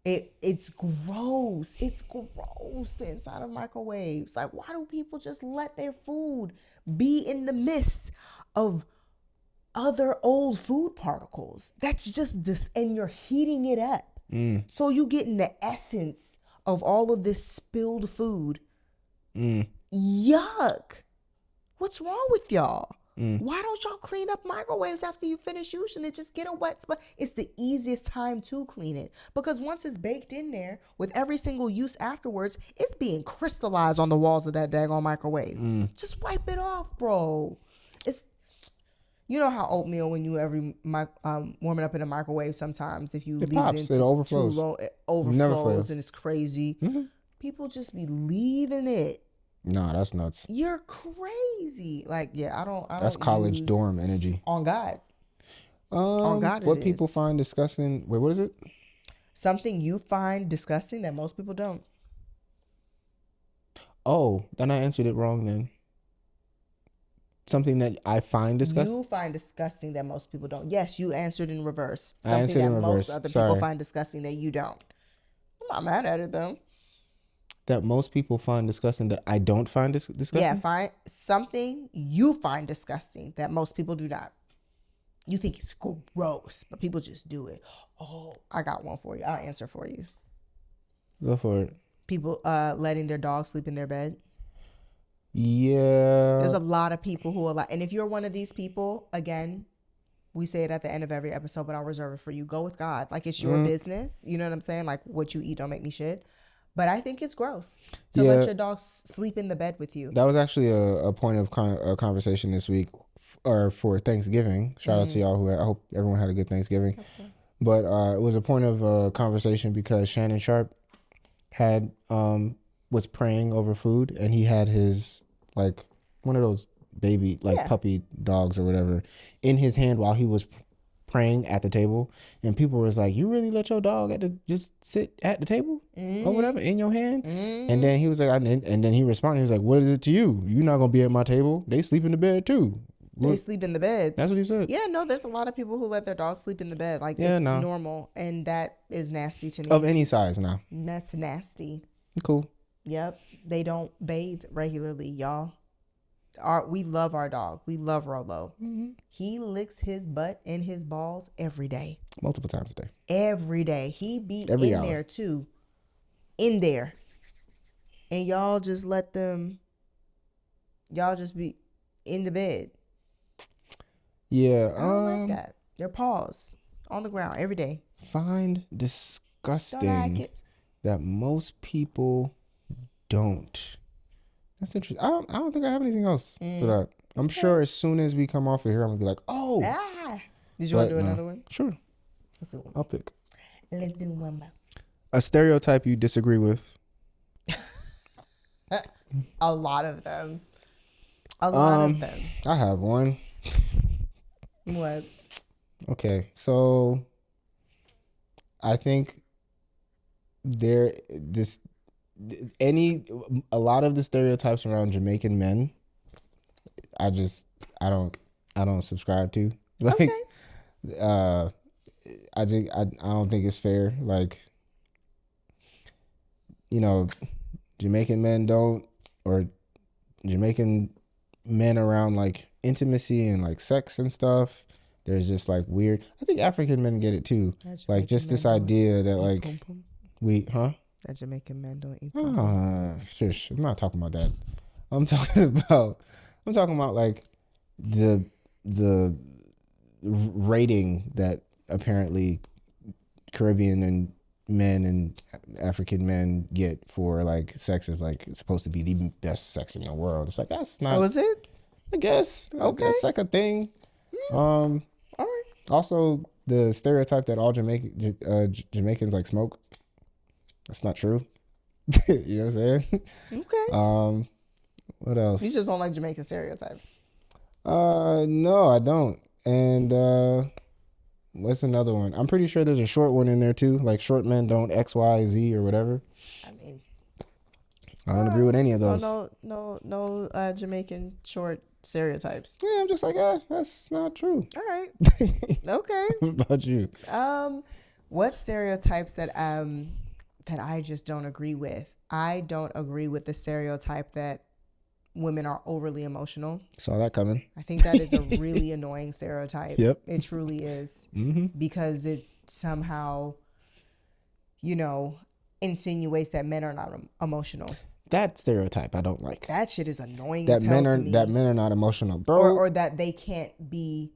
It's gross. It's gross inside of microwaves. Like, why do people just let their food be in the midst of other old food particles? That's just this, and you're heating it up. So you get in the essence of all of this spilled food. Yuck. What's wrong with y'all? Why don't y'all clean up microwaves after you finish using it? Just get a wet spot. It's the easiest time to clean it because once it's baked in there with every single use afterwards, it's being crystallized on the walls of that daggone microwave. Just wipe it off, bro. It's, you know how oatmeal, when you warm it up in a microwave, sometimes if you leave pops, it it overflows. too long, it Never overflows fails. and it's crazy. People just be leaving it. Nah, that's nuts. You're crazy. Like, yeah, I don't. That's college dorm energy. On God. On God, what it people is. find disgusting. Wait, what is it? Something you find disgusting that most people don't. Oh, then I answered it wrong then. Something that I find disgusting. You find disgusting that most people don't. Yes, you answered in reverse. I Something answered that in most reverse. other Sorry. people find disgusting that you don't. I'm not mad at it though. That most people find disgusting that I don't find disgusting? Yeah, find something you find disgusting that most people do not. You think it's gross, but people just do it. Oh, I got one for you. I'll answer for you. Go for it. People letting their dog sleep in their bed. Yeah. There's a lot of people who are like, and if you're one of these people, again, we say it at the end of every episode, but I'll reserve it for you. Go with God. Like, it's your business. You know what I'm saying? Like, what you eat don't make me shit. But I think it's gross to let your dog sleep in the bed with you. That was actually a point of conversation this week, or for Thanksgiving. Shout out to y'all I hope everyone had a good Thanksgiving. But it was a point of conversation because Shannon Sharp had was praying over food, and he had his, like, one of those baby, like, puppy dogs or whatever in his hand while he was praying at the table, and people was like, you really let your dog just sit at the table or whatever in your hand? And then he was like, and then he responded, he was like, what is it to you? You're not gonna be at my table. They sleep in the bed too. They sleep in the bed. That's what he said. Yeah, no, there's a lot of people who let their dogs sleep in the bed. Like, it's normal, and that is nasty to me. Of any size now. That's nasty. Cool. Yep. They don't bathe regularly, y'all. We love our dog. We love Rolo. He licks his butt and his balls every day. Multiple times a day. Every day. He be Every in hour. there too. In there. And y'all just let them, y'all just be in the bed. Yeah. I don't like that. Their paws on the ground every day. Find Don't like disgusting it. that most people don't. That's interesting. I don't think I have anything else for that. I'm sure as soon as we come off of here, I'm gonna be like, oh. Did you want to do But no. another one? Sure. Let's do one. I'll pick. Let's do one more. A stereotype you disagree with. A lot of them. A lot of them. I have one. What? Okay, so I think a lot of the stereotypes around Jamaican men, I don't subscribe to. Like, Okay. I don't think it's fair. Like, you know, Jamaican men don't, or Jamaican men around like intimacy and like sex and stuff. There's just like weird. I think African men get it too. Like just this idea that like That Jamaican men don't eat pum pum. shush. I'm not talking about that. I'm talking about like the rating that apparently Caribbean and men and African men get for like sex is like it's supposed to be the best sex in the world. It's like that's not. Oh, is it? I guess. Okay. That's like a thing. All right. Also, the stereotype that all Jamaicans like smoke. That's not true. You know what I'm saying? Okay. What else? You just don't like Jamaican stereotypes. No, I don't. And what's another one? I'm pretty sure there's a short one in there too. Like short men don't X, Y, Z or whatever. I mean, I don't agree with any of those. So no Jamaican short stereotypes. Yeah, I'm just like, that's not true. All right. Okay. What about you? What stereotypes that I just don't agree with? I don't agree with the stereotype that women are overly emotional. Saw that coming. I think that is a really annoying stereotype. Yep. It truly is. Mm-hmm. Because it somehow, insinuates that men are not emotional. That stereotype I don't like. That shit is annoying That as hell to me. men are not emotional, bro. Or that they can't be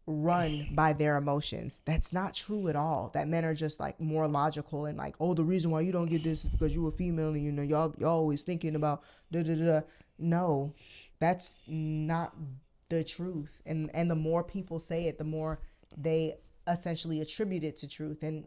run by their emotions. That's not true at all. That men are just like more logical and like, oh, the reason why you don't get this is because you a female and y'all always thinking about da da da. No, that's not the truth. And the more people say it, the more they essentially attribute it to truth. And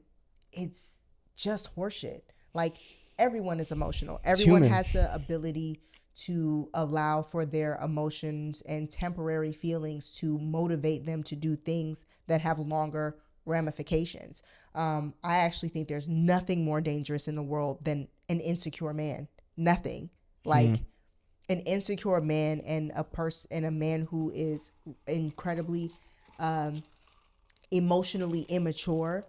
it's just horseshit. Like everyone is emotional. Everyone has the ability to allow for their emotions and temporary feelings to motivate them to do things that have longer ramifications. I actually think there's nothing more dangerous in the world than an insecure man. Nothing. Like an insecure man and a man who is incredibly emotionally immature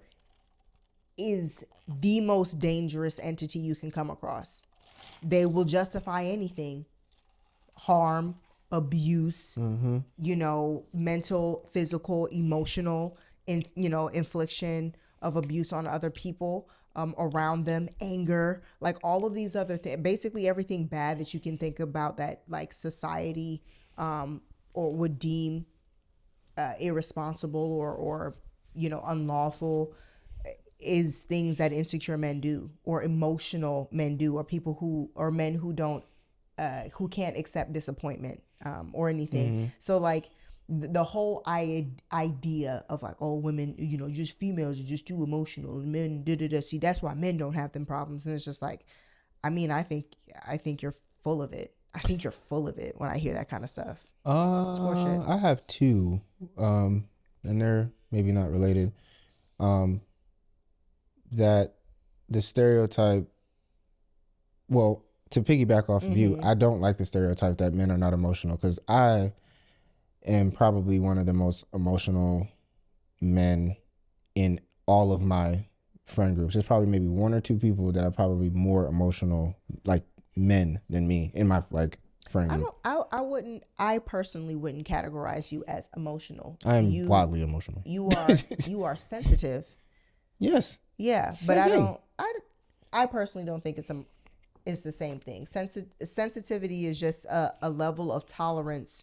is the most dangerous entity you can come across. They will justify anything: harm, abuse, mental, physical, emotional, infliction of abuse on other people around them, anger, like all of these other things, basically everything bad that you can think about that like society or would deem irresponsible or unlawful is things that insecure men do or emotional men do, or people or men who don't who can't accept disappointment or anything. So like the whole idea of like, oh, women, just females are just too emotional, men see, that's why men don't have them problems. And it's just like, I mean, I think you're full of it. I think you're full of it when I hear that kind of stuff. It's horseshit. I have two and they're maybe not related. That the stereotype, well, to piggyback off of you, I don't like the stereotype that men are not emotional, because I am probably one of the most emotional men in all of my friend groups. There's probably maybe one or two people that are probably more emotional like men than me in my like friend group. I personally wouldn't categorize you as emotional. I am wildly emotional. You are sensitive. Yes. Yeah, Same but I personally don't think it's the same thing. Sensitivity is just a level of tolerance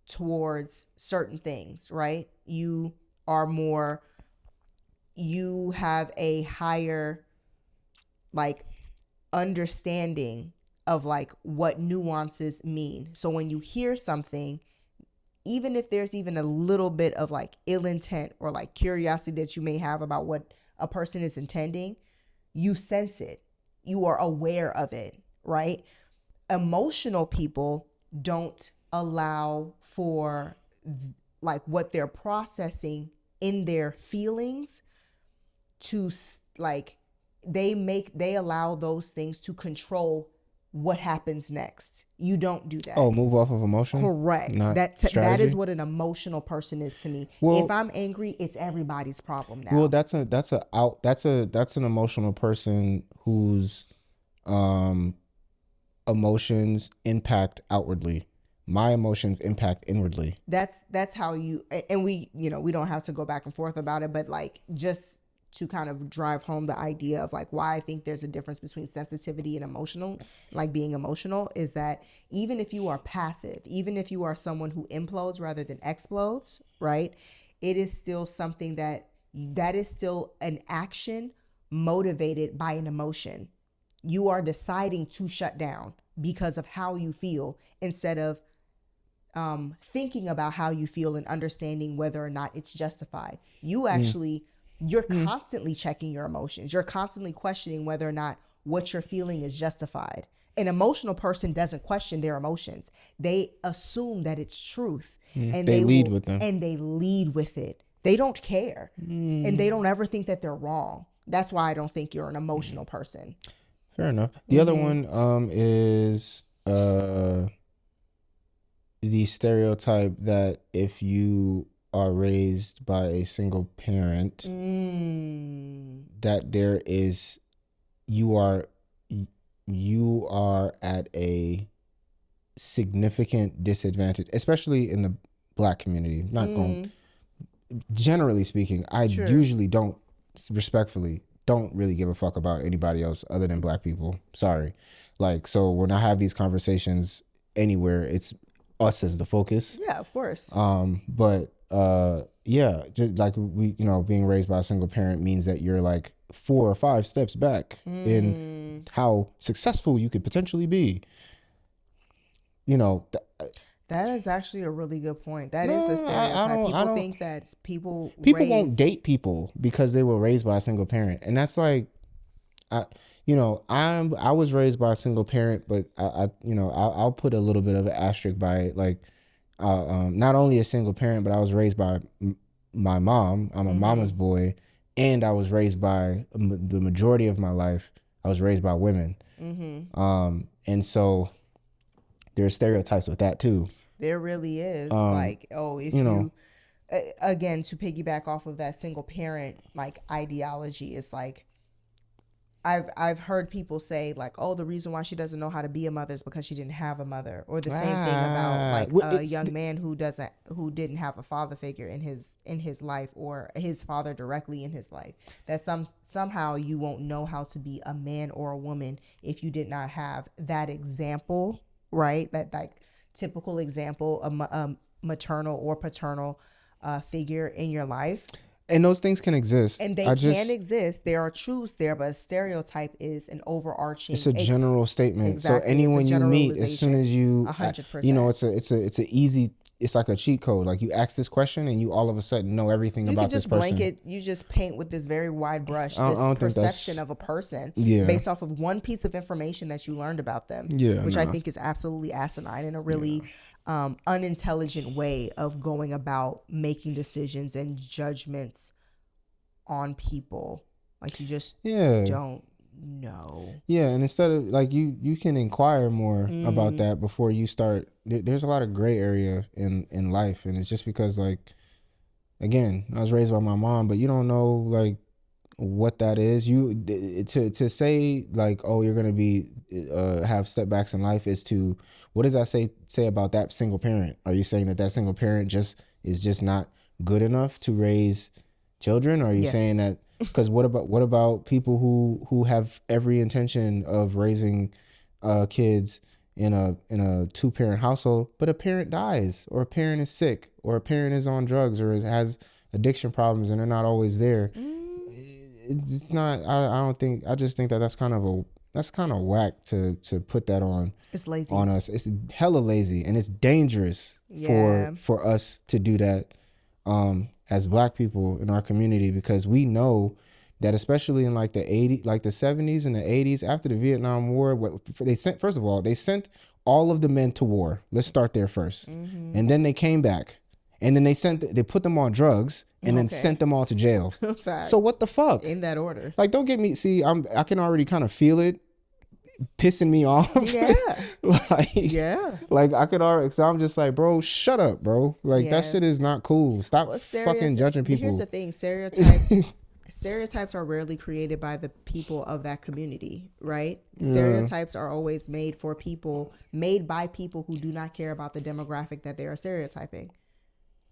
towards certain things, right? You have a higher like understanding of like what nuances mean. So when you hear something, even if there's even a little bit of like ill intent or like curiosity that you may have about what a person is intending, you sense it. You are aware of it, right? Emotional people don't allow for like what they're processing in their feelings to like they allow those things to control what happens next. You don't do that. Oh, move off of emotion? Correct. That is what an emotional person is to me. Well, if I'm angry, it's everybody's problem now. Well, that's an emotional person whose emotions impact outwardly. my emotions impact inwardly. That's how you, and we, we don't have to go back and forth about it, but like, just to kind of drive home the idea of like why I think there's a difference between sensitivity and emotional, like being emotional, is that even if you are passive, even if you are someone who implodes rather than explodes, right, it is still something that is still an action motivated by an emotion. You are deciding to shut down because of how you feel, instead of thinking about how you feel and understanding whether or not it's justified. You're constantly checking your emotions. You're constantly questioning whether or not what you're feeling is justified. An emotional person doesn't question their emotions. They assume that it's truth, and They lead with them. and they lead with it. They don't care, and they don't ever think that they're wrong. That's why I don't think you're an emotional person. Fair enough. The other one is the stereotype that if you are raised by a single parent, that there is you are at a significant disadvantage, especially in the Black community. Not going, generally speaking, I usually don't, respectfully, don't really give a fuck about anybody else other than Black people. Sorry. Like, so when I have these conversations anywhere, it's us as the focus. Yeah, of course. But yeah, just like we, being raised by a single parent means that you're like 4 or 5 steps back in how successful you could potentially be. That is actually a really good point. That is a stereotype. People think that people won't date people because they were raised by a single parent, and that's like, I was raised by a single parent, but I'll put a little bit of an asterisk by it. Like, not only a single parent, but I was raised by my mom. I'm a mama's boy, and I was raised by the majority of my life. I was raised by women, and so there's stereotypes with that too. There really is. Like, if you again, to piggyback off of that single parent like ideology, it's like I've heard people say like, oh, the reason why she doesn't know how to be a mother is because she didn't have a mother, or the same thing about like a young man who didn't have a father figure in his life, or his father directly in his life. That somehow you won't know how to be a man or a woman if you did not have that example, right? That like typical example of maternal or paternal figure in your life. And those things can exist. And they can exist. There are truths there, but a stereotype is an overarching. It's a general statement. Exactly. So anyone you meet, as soon as you, 100%. it's like a cheat code. Like, you ask this question and you all of a sudden know everything about this person. You just paint with this very wide brush this perception of a person based off of one piece of information that you learned about them. Which I think is absolutely asinine and a really unintelligent way of going about making decisions and judgments on people. Like, you just don't know. Yeah, and instead of like you can inquire more about that before you start. There's a lot of gray area in life, and it's just because, like, again, I was raised by my mom, but you don't know like what that is. You to say like, oh, you're gonna be have setbacks in life is to, what does that say about that single parent? Are you saying that single parent is just not good enough to raise children? Or are you saying that, because what about people who have every intention of raising kids in a 2-parent household, but a parent dies, or a parent is sick, or a parent is on drugs, or has addiction problems, and they're not always there? It's not. I don't think. I just think that's kind of whack to put that on. It's lazy on us. It's hella lazy, and it's dangerous for us to do that as Black people in our community, because we know that, especially in like the 80s, like the 70s and the 80s, after the Vietnam War, they sent all of the men to war. Let's start there first, and then they came back, and then they put them on drugs, and then sent them all to jail. So what the fuck? In that order. Like, don't get me. See, I can already kind of feel it pissing me off. Like I could already. So I'm just like, bro, shut up, bro. Like, that shit is not cool. Stop fucking judging people. Here's the thing: stereotypes stereotypes are rarely created by the people of that community, right? Stereotypes are always made by people who do not care about the demographic that they are stereotyping.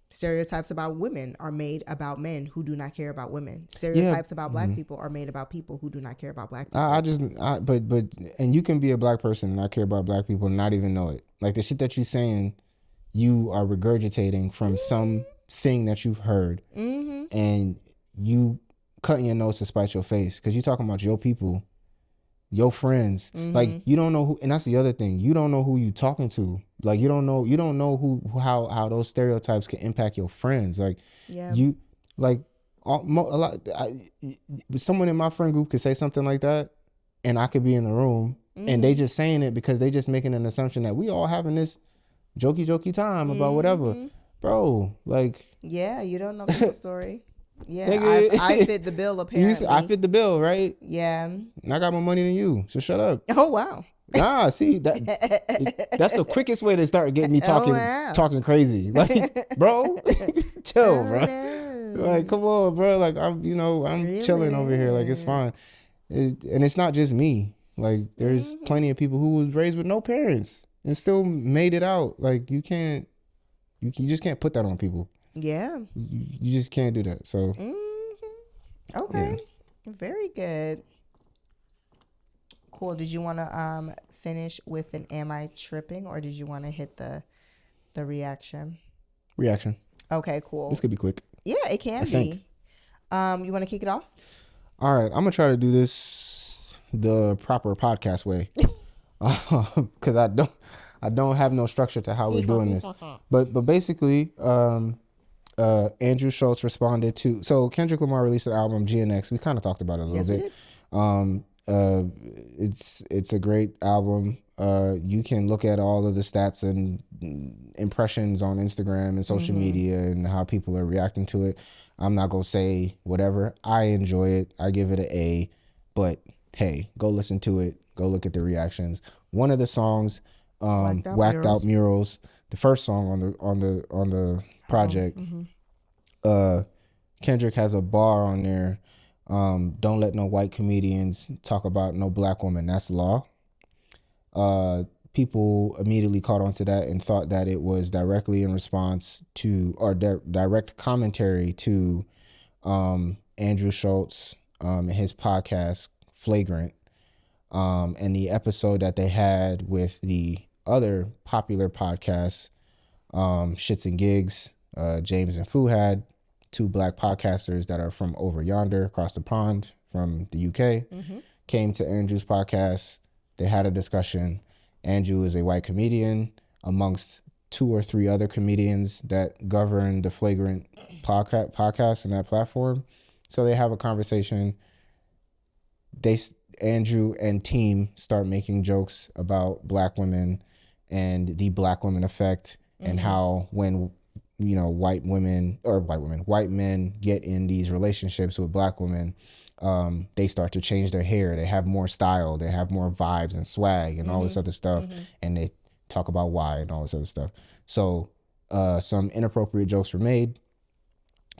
Stereotypes about women are made about men who do not care about women. Stereotypes about black people are made about people who do not care about black people. But and you can be a black person and not care about black people and not even know it. Like the shit that you're saying, you are regurgitating from some thing that you've heard, and you cutting your nose to spite your face because you're talking about your people, your friends. Like you don't know who, and that's the other thing. You don't know who you talking to. Like you don't know who how those stereotypes can impact your friends. Like you like someone in my friend group could say something like that, and I could be in the room, and they just saying it because they just making an assumption that we all having this jokey time about whatever, bro. Like you don't know the story. I fit the bill apparently. I fit the bill, right? Yeah. And I got more money than you, so shut up. Oh wow. Nah, see that's the quickest way to start getting me talking crazy. Like, bro, chill, bro. No. Like, come on, bro. Like, I'm chilling over here. Like, it's fine. And it's not just me. Like, there's plenty of people who was raised with no parents and still made it out. Like, you just can't put that on people. Yeah. You just can't do that. So. Okay. Yeah. Very good. Cool. Did you want to finish with an "Am I tripping?" or did you want to hit the reaction? Reaction. Okay. Cool. This could be quick. Yeah, it can be. You want to kick it off? All right. I'm gonna try to do this the proper podcast way, because I don't have no structure to how we're doing this. But basically, Andrew Schulz responded to, so Kendrick Lamar released an album, GNX. We kind of talked about it a little bit. It's a great album. You can look at all of the stats and impressions on Instagram and social media and how people are reacting to it. I'm not gonna say whatever. I enjoy it. I give it an A. But hey, go listen to it. Go look at the reactions. One of the songs, Whacked Out Murals, the first song on the project. Kendrick has a bar on there. Don't let no white comedians talk about no black woman. That's law. People immediately caught on to that and thought that it was directly in response to, or direct commentary to, Andrew Schulz and his podcast Flagrant, and the episode that they had with the other popular podcasts, Shits and Gigs. James and Fuhad, two black podcasters that are from over yonder across the pond from the UK, came to Andrew's podcast. They had a discussion. Andrew is a white comedian amongst 2 or 3 other comedians that govern the Flagrant podcast and that platform. So they have a conversation. Andrew and team start making jokes about black women and the black women effect, and how when white men get in these relationships with black women, they start to change their hair. They have more style. They have more vibes and swag and all this other stuff. And they talk about why and all this other stuff. So some inappropriate jokes were made.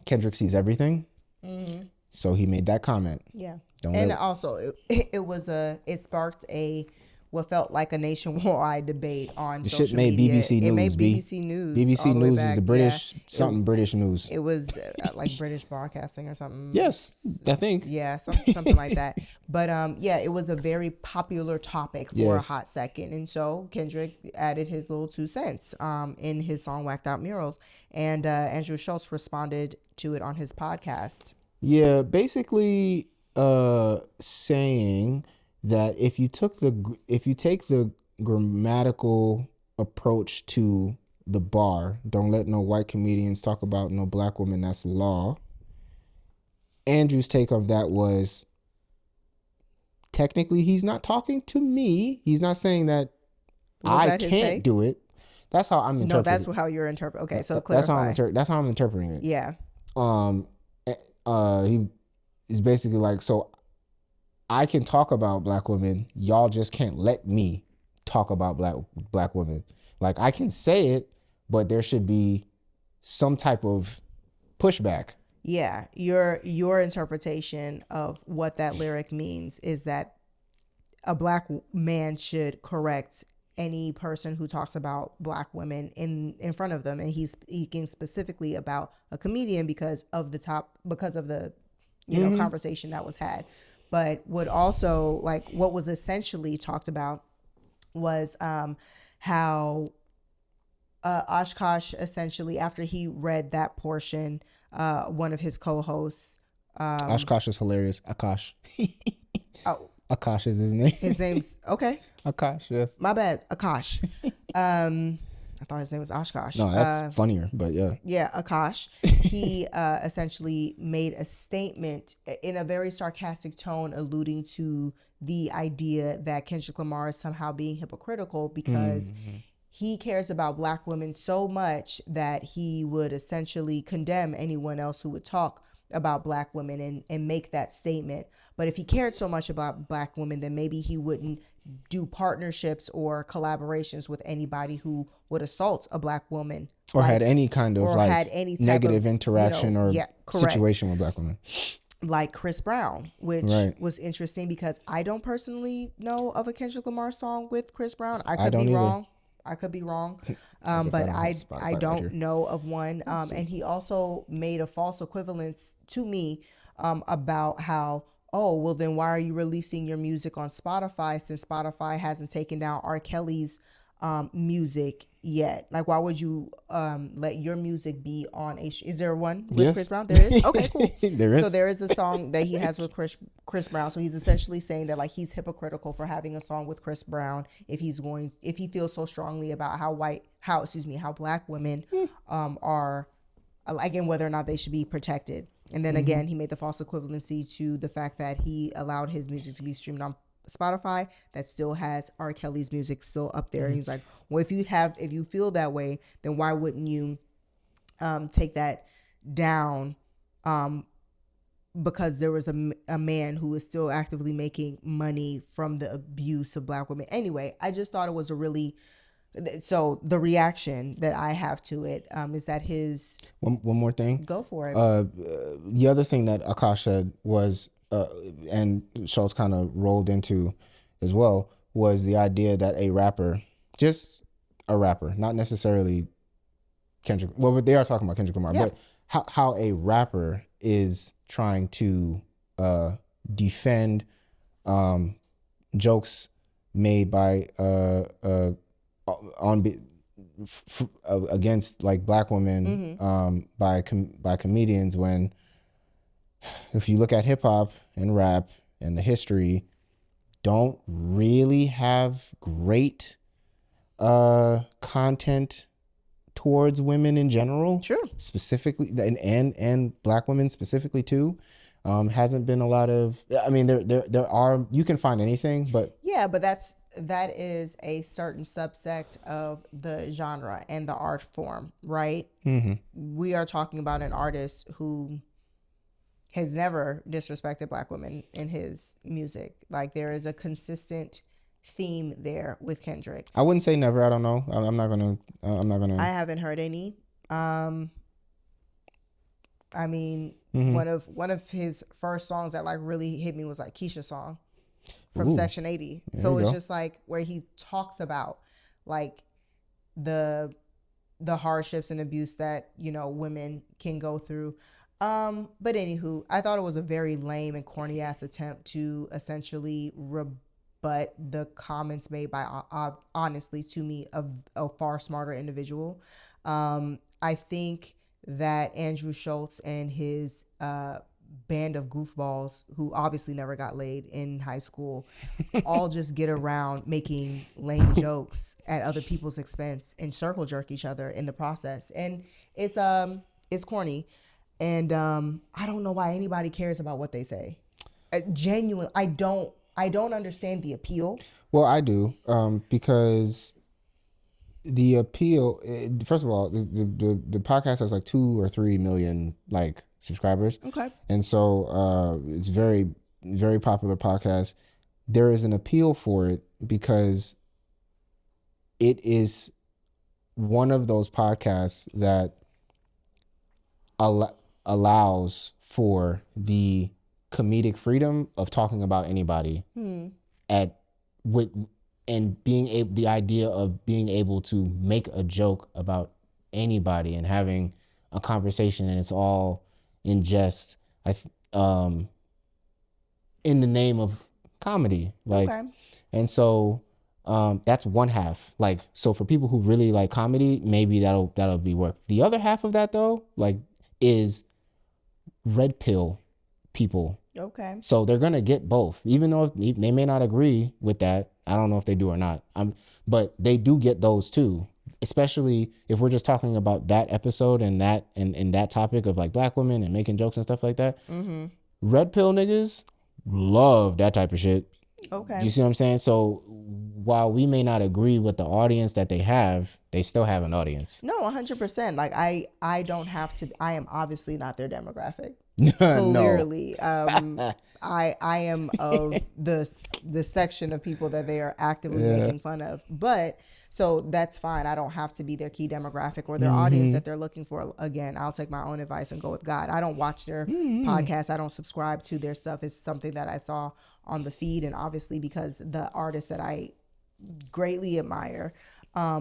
Kendrick sees everything. So he made that comment. Yeah. Also it sparked what felt like a nationwide debate on social shit made media. BBC News. It made BBC News. BBC News is the British, British news. It was like British Broadcasting or something. Yes, I think. Yeah, something like that. But it was a very popular topic for a hot second. And so Kendrick added his little 2 cents in his song Whacked Out Murals. And Andrew Schulz responded to it on his podcast. Yeah, basically saying that if you take the grammatical approach to the bar, don't let no white comedians talk about no black woman, that's law. Andrew's take of that was, technically he's not talking to me. He's not saying that I can't do it. That's how I'm interpreting. No, that's how you're interpreting. Okay, so clarify. That's how I'm interpreting it. Yeah. He is basically like, so I can talk about black women. Y'all just can't let me talk about black women. Like, I can say it, but there should be some type of pushback. Yeah, your interpretation of what that lyric means is that a black man should correct any person who talks about black women in front of them, and he's speaking specifically about a comedian because of the conversation that was had. But what also, like, what was essentially talked about was how Oshkosh, essentially, after he read that portion, one of his co-hosts, Oshkosh is hilarious. Akash. oh, Akash is his name. his name's okay. Akash, yes. My bad, Akash. I thought his name was Oshkosh. No, that's funnier, but yeah. Yeah, Akash. He essentially made a statement in a very sarcastic tone, alluding to the idea that Kendrick Lamar is somehow being hypocritical because he cares about black women so much that he would essentially condemn anyone else who would talk about black women and make that statement. But if he cared so much about black women, then maybe he wouldn't do partnerships or collaborations with anybody who would assault a black woman or had any kind of like had any type negative of, interaction or correct. situation with black women. Like Chris Brown, which Right. was interesting because I don't personally know of a Kendrick Lamar song with Chris Brown. I I could don't be either. wrong. I could be wrong. As if But I don't have I Spotify I right don't here. know of one. And he also made a false equivalence to me about how, oh, well, then why are you releasing your music on Spotify since Spotify hasn't taken down R. Kelly's music yet? Like, why would you let your music be on a is there one with Yes. Chris Brown? There is? Okay, cool. There is. So there is a song that he has with Chris Brown. So he's essentially saying that, like, he's hypocritical for having a song with Chris Brown if he feels so strongly about how black women are like, and whether or not they should be protected. And then again, he made the false equivalency to the fact that he allowed his music to be streamed on Spotify that still has R. Kelly's music still up there. And he's like, well, if you feel that way, then why wouldn't you take that down? Because there was a man who is still actively making money from the abuse of black women. Anyway, I just thought it was so the reaction that I have to it is that his One more thing. go for it. The other thing that Akash said was, and Schultz kind of rolled into as well, was the idea that a rapper, just a rapper, not necessarily Kendrick. Well, but they are talking about Kendrick Lamar, Yeah. but how a rapper is trying to defend jokes made by against like black women by comedians, when if you look at hip hop and rap and the history, don't really have great content towards women in general. Sure. Specifically, and black women specifically too. Hasn't been a lot of. I mean, there are. You can find anything, but Yeah, but that is a certain subsect of the genre and the art form, right? We are talking about an artist who has never disrespected black women in his music. Like, there is a consistent theme there with Kendrick. I wouldn't say never. I don't know. I'm not gonna. I haven't heard any. I mean, one of his first songs that like really hit me was like Keisha's song from Ooh. Section 80. There So you it's go. just like where he talks about like the hardships and abuse that, women can go through. But anywho, I thought it was a very lame and corny ass attempt to essentially rebut the comments made by, honestly, to me, a far smarter individual. I think that Andrew Schultz and his band of goofballs, who obviously never got laid in high school, all just get around making lame jokes at other people's expense and circle jerk each other in the process. And it's corny. And I don't know why anybody cares about what they say. Genuine, I don't understand the appeal. Well, I do, because the appeal. First of all, the podcast has like 2 or 3 million like subscribers, Okay. and so it's very, very popular podcast. There is an appeal for it because it is one of those podcasts that allows for the comedic freedom of talking about anybody at with and being able the idea of being able to make a joke about anybody and having a conversation, and it's all in jest. In the name of comedy, like, Okay. and so that's one half. Like, so for people who really like comedy, maybe that'll be work. The other half of that though, like, is red pill people. Okay. So they're gonna get both, even though they may not agree with that. I don't know if they do or not. But they do get those too. Especially if we're just talking about that episode and that topic of like black women and making jokes and stuff like that. Red pill niggas love that type of shit. Okay. You see what I'm saying? So while we may not agree with the audience that they have, they still have an audience. No, 100%. Like I don't have to. I am obviously not their demographic. No. Clearly, I am of the section of people that they are actively making fun of. But so that's fine. I don't have to be their key demographic or their audience that they're looking for. Again, I'll take my own advice and go with God. I don't watch their podcast. I don't subscribe to their stuff. It's something that I saw on the feed, and obviously because the artist that I greatly admire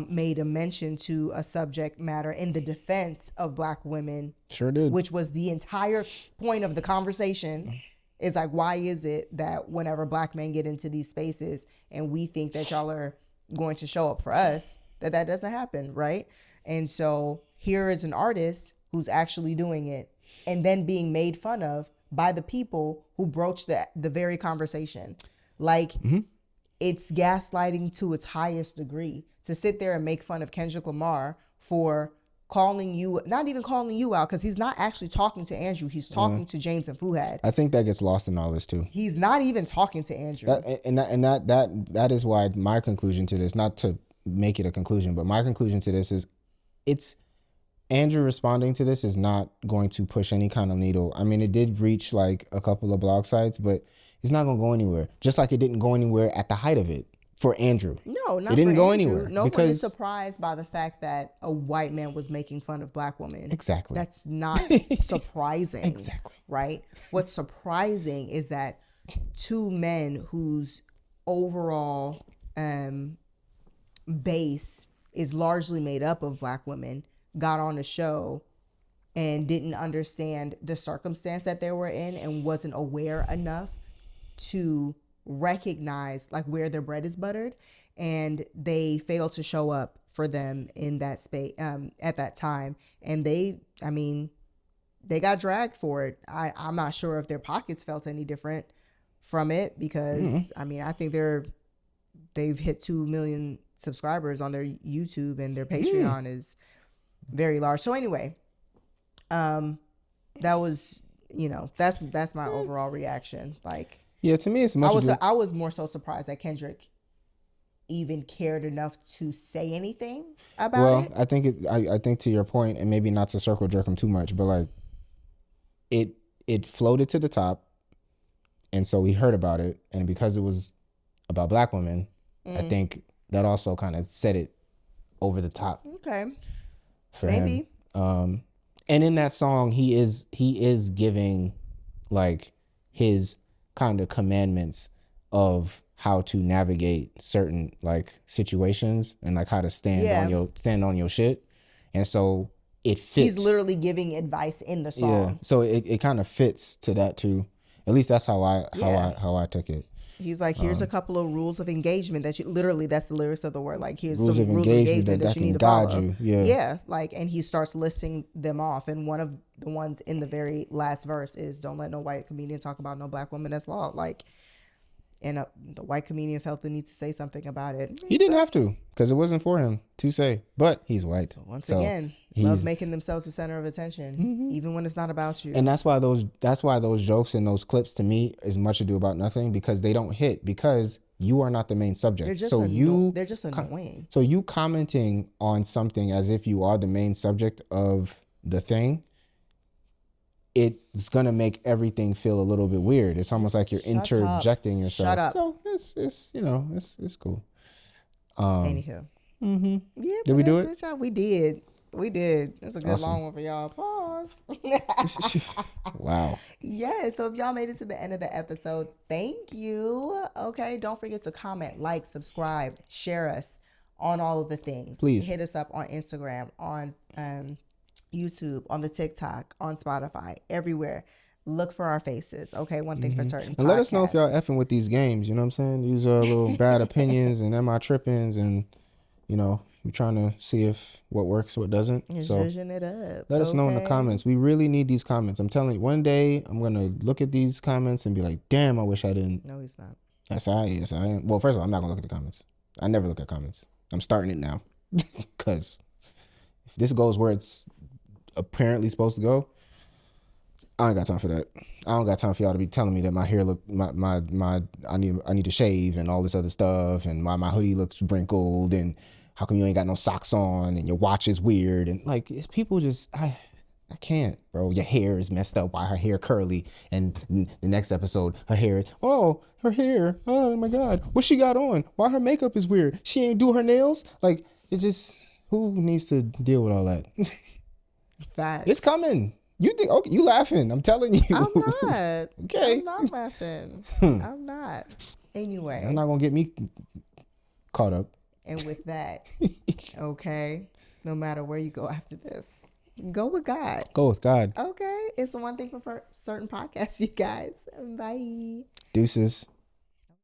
made a mention to a subject matter in the defense of black women. Sure did. Which was the entire point of the conversation. Is like, why is it that whenever black men get into these spaces and we think that y'all are going to show up for us, that doesn't happen, right? And so here is an artist who's actually doing it and then being made fun of by the people who broached the very conversation. Like, it's gaslighting to its highest degree to sit there and make fun of Kendrick Lamar for not even calling you out, because he's not actually talking to Andrew. He's talking to James and Fuhad. I think that gets lost in all this too. He's not even talking to Andrew. That is why my conclusion to this, not to make it a conclusion, but my conclusion to this is it's Andrew responding to this is not going to push any kind of needle. I mean, it did reach like a couple of blog sites, but it's not going to go anywhere. Just like it didn't go anywhere at the height of it for Andrew. No, not it didn't for go Andrew. anywhere. No one because is surprised by the fact that a white man was making fun of black women. Exactly. That's not surprising. Exactly. Right? What's surprising is that two men whose overall base is largely made up of black women got on the show and didn't understand the circumstance that they were in and wasn't aware enough to recognize like where their bread is buttered, and they failed to show up for them in that space at that time, and they got dragged for it. I'm not sure if their pockets felt any different from it, because I think they've hit 2 million subscribers on their YouTube, and their Patreon is very large. So anyway, that was, that's my overall reaction. Like, yeah, to me, it's much. I was more so surprised that Kendrick even cared enough to say anything about it. I think to your point, and maybe not to circle jerk him too much, but like it floated to the top, and so we heard about it, and because it was about black women, I think that also kind of set it over the top. Okay, for maybe. him. And in that song, he is giving like his kind of commandments of how to navigate certain like situations and like how to stand on your shit. And so it fits. He's literally giving advice in the song. Yeah. So it kind of fits to that too. At least that's how I took it. He's like, here's a couple of rules of engagement that you literally, that's the lyrics of the word. Like, here's rules some of rules of engagement that you can need to guide follow. you. Yeah. Yeah. Like, and he starts listing them off. And one of the ones in the very last verse is, don't let no white comedian talk about no black woman. That's law. Like, and the white comedian felt the need to say something about it. He didn't have to, because it wasn't for him to say, but he's white. Once again, love making themselves the center of attention, even when it's not about you. And that's why those jokes and those clips to me is much ado about nothing, because they don't hit, because you are not the main subject. They're just annoying. So you commenting on something as if you are the main subject of the thing, it's gonna make everything feel a little bit weird. It's almost like you're interjecting yourself. Shut up. So it's cool. Anywho. Yeah. Did we do it? We did. That's a good long one for y'all. Pause. nails. Wow. Yeah, so if y'all made it to the end of the episode, thank you. Okay, don't forget to comment, like, subscribe, share us on all of the things. Please. Hit us up on Instagram, on YouTube, on the TikTok, on Spotify, everywhere. Look for our faces. Okay, one thing for certain. And let us know if y'all podcasts. effing with these games. You know what I'm saying? These are little bad opinions and am I trippings, and you know, we're trying to see if what works, what doesn't. So Zhuzhing it up. let us know in the Okay? comments. We really need these comments. I'm telling you, one day I'm gonna look at these comments and be like, damn, I wish I didn't. No, he's not. Yes, I am. Well, first of all, I'm not gonna look at the comments. I never look at comments. I'm starting it now. Cause if this goes where it's apparently supposed to go, I ain't got time for that. I don't got time for y'all to be telling me that my hair look my I need to shave and all this other stuff, and my hoodie looks wrinkled, and how come you ain't got no socks on, and your watch is weird, and like it's people just I can't, bro. Your hair is messed up. Why her hair curly? And the next episode, her hair. Oh, her hair. Oh my God, what she got on? Why her makeup is weird? She ain't do her nails. Like it's just who needs to deal with all that? Facts. It's coming. You think? Okay, you laughing? I'm telling you. I'm not. Okay. I'm not laughing. I'm not. Anyway. I'm not gonna get me caught up. And with that, okay, no matter where you go after this, go with God. Go with God. Okay, it's the one thing for certain podcasts, you guys. Bye. Deuces.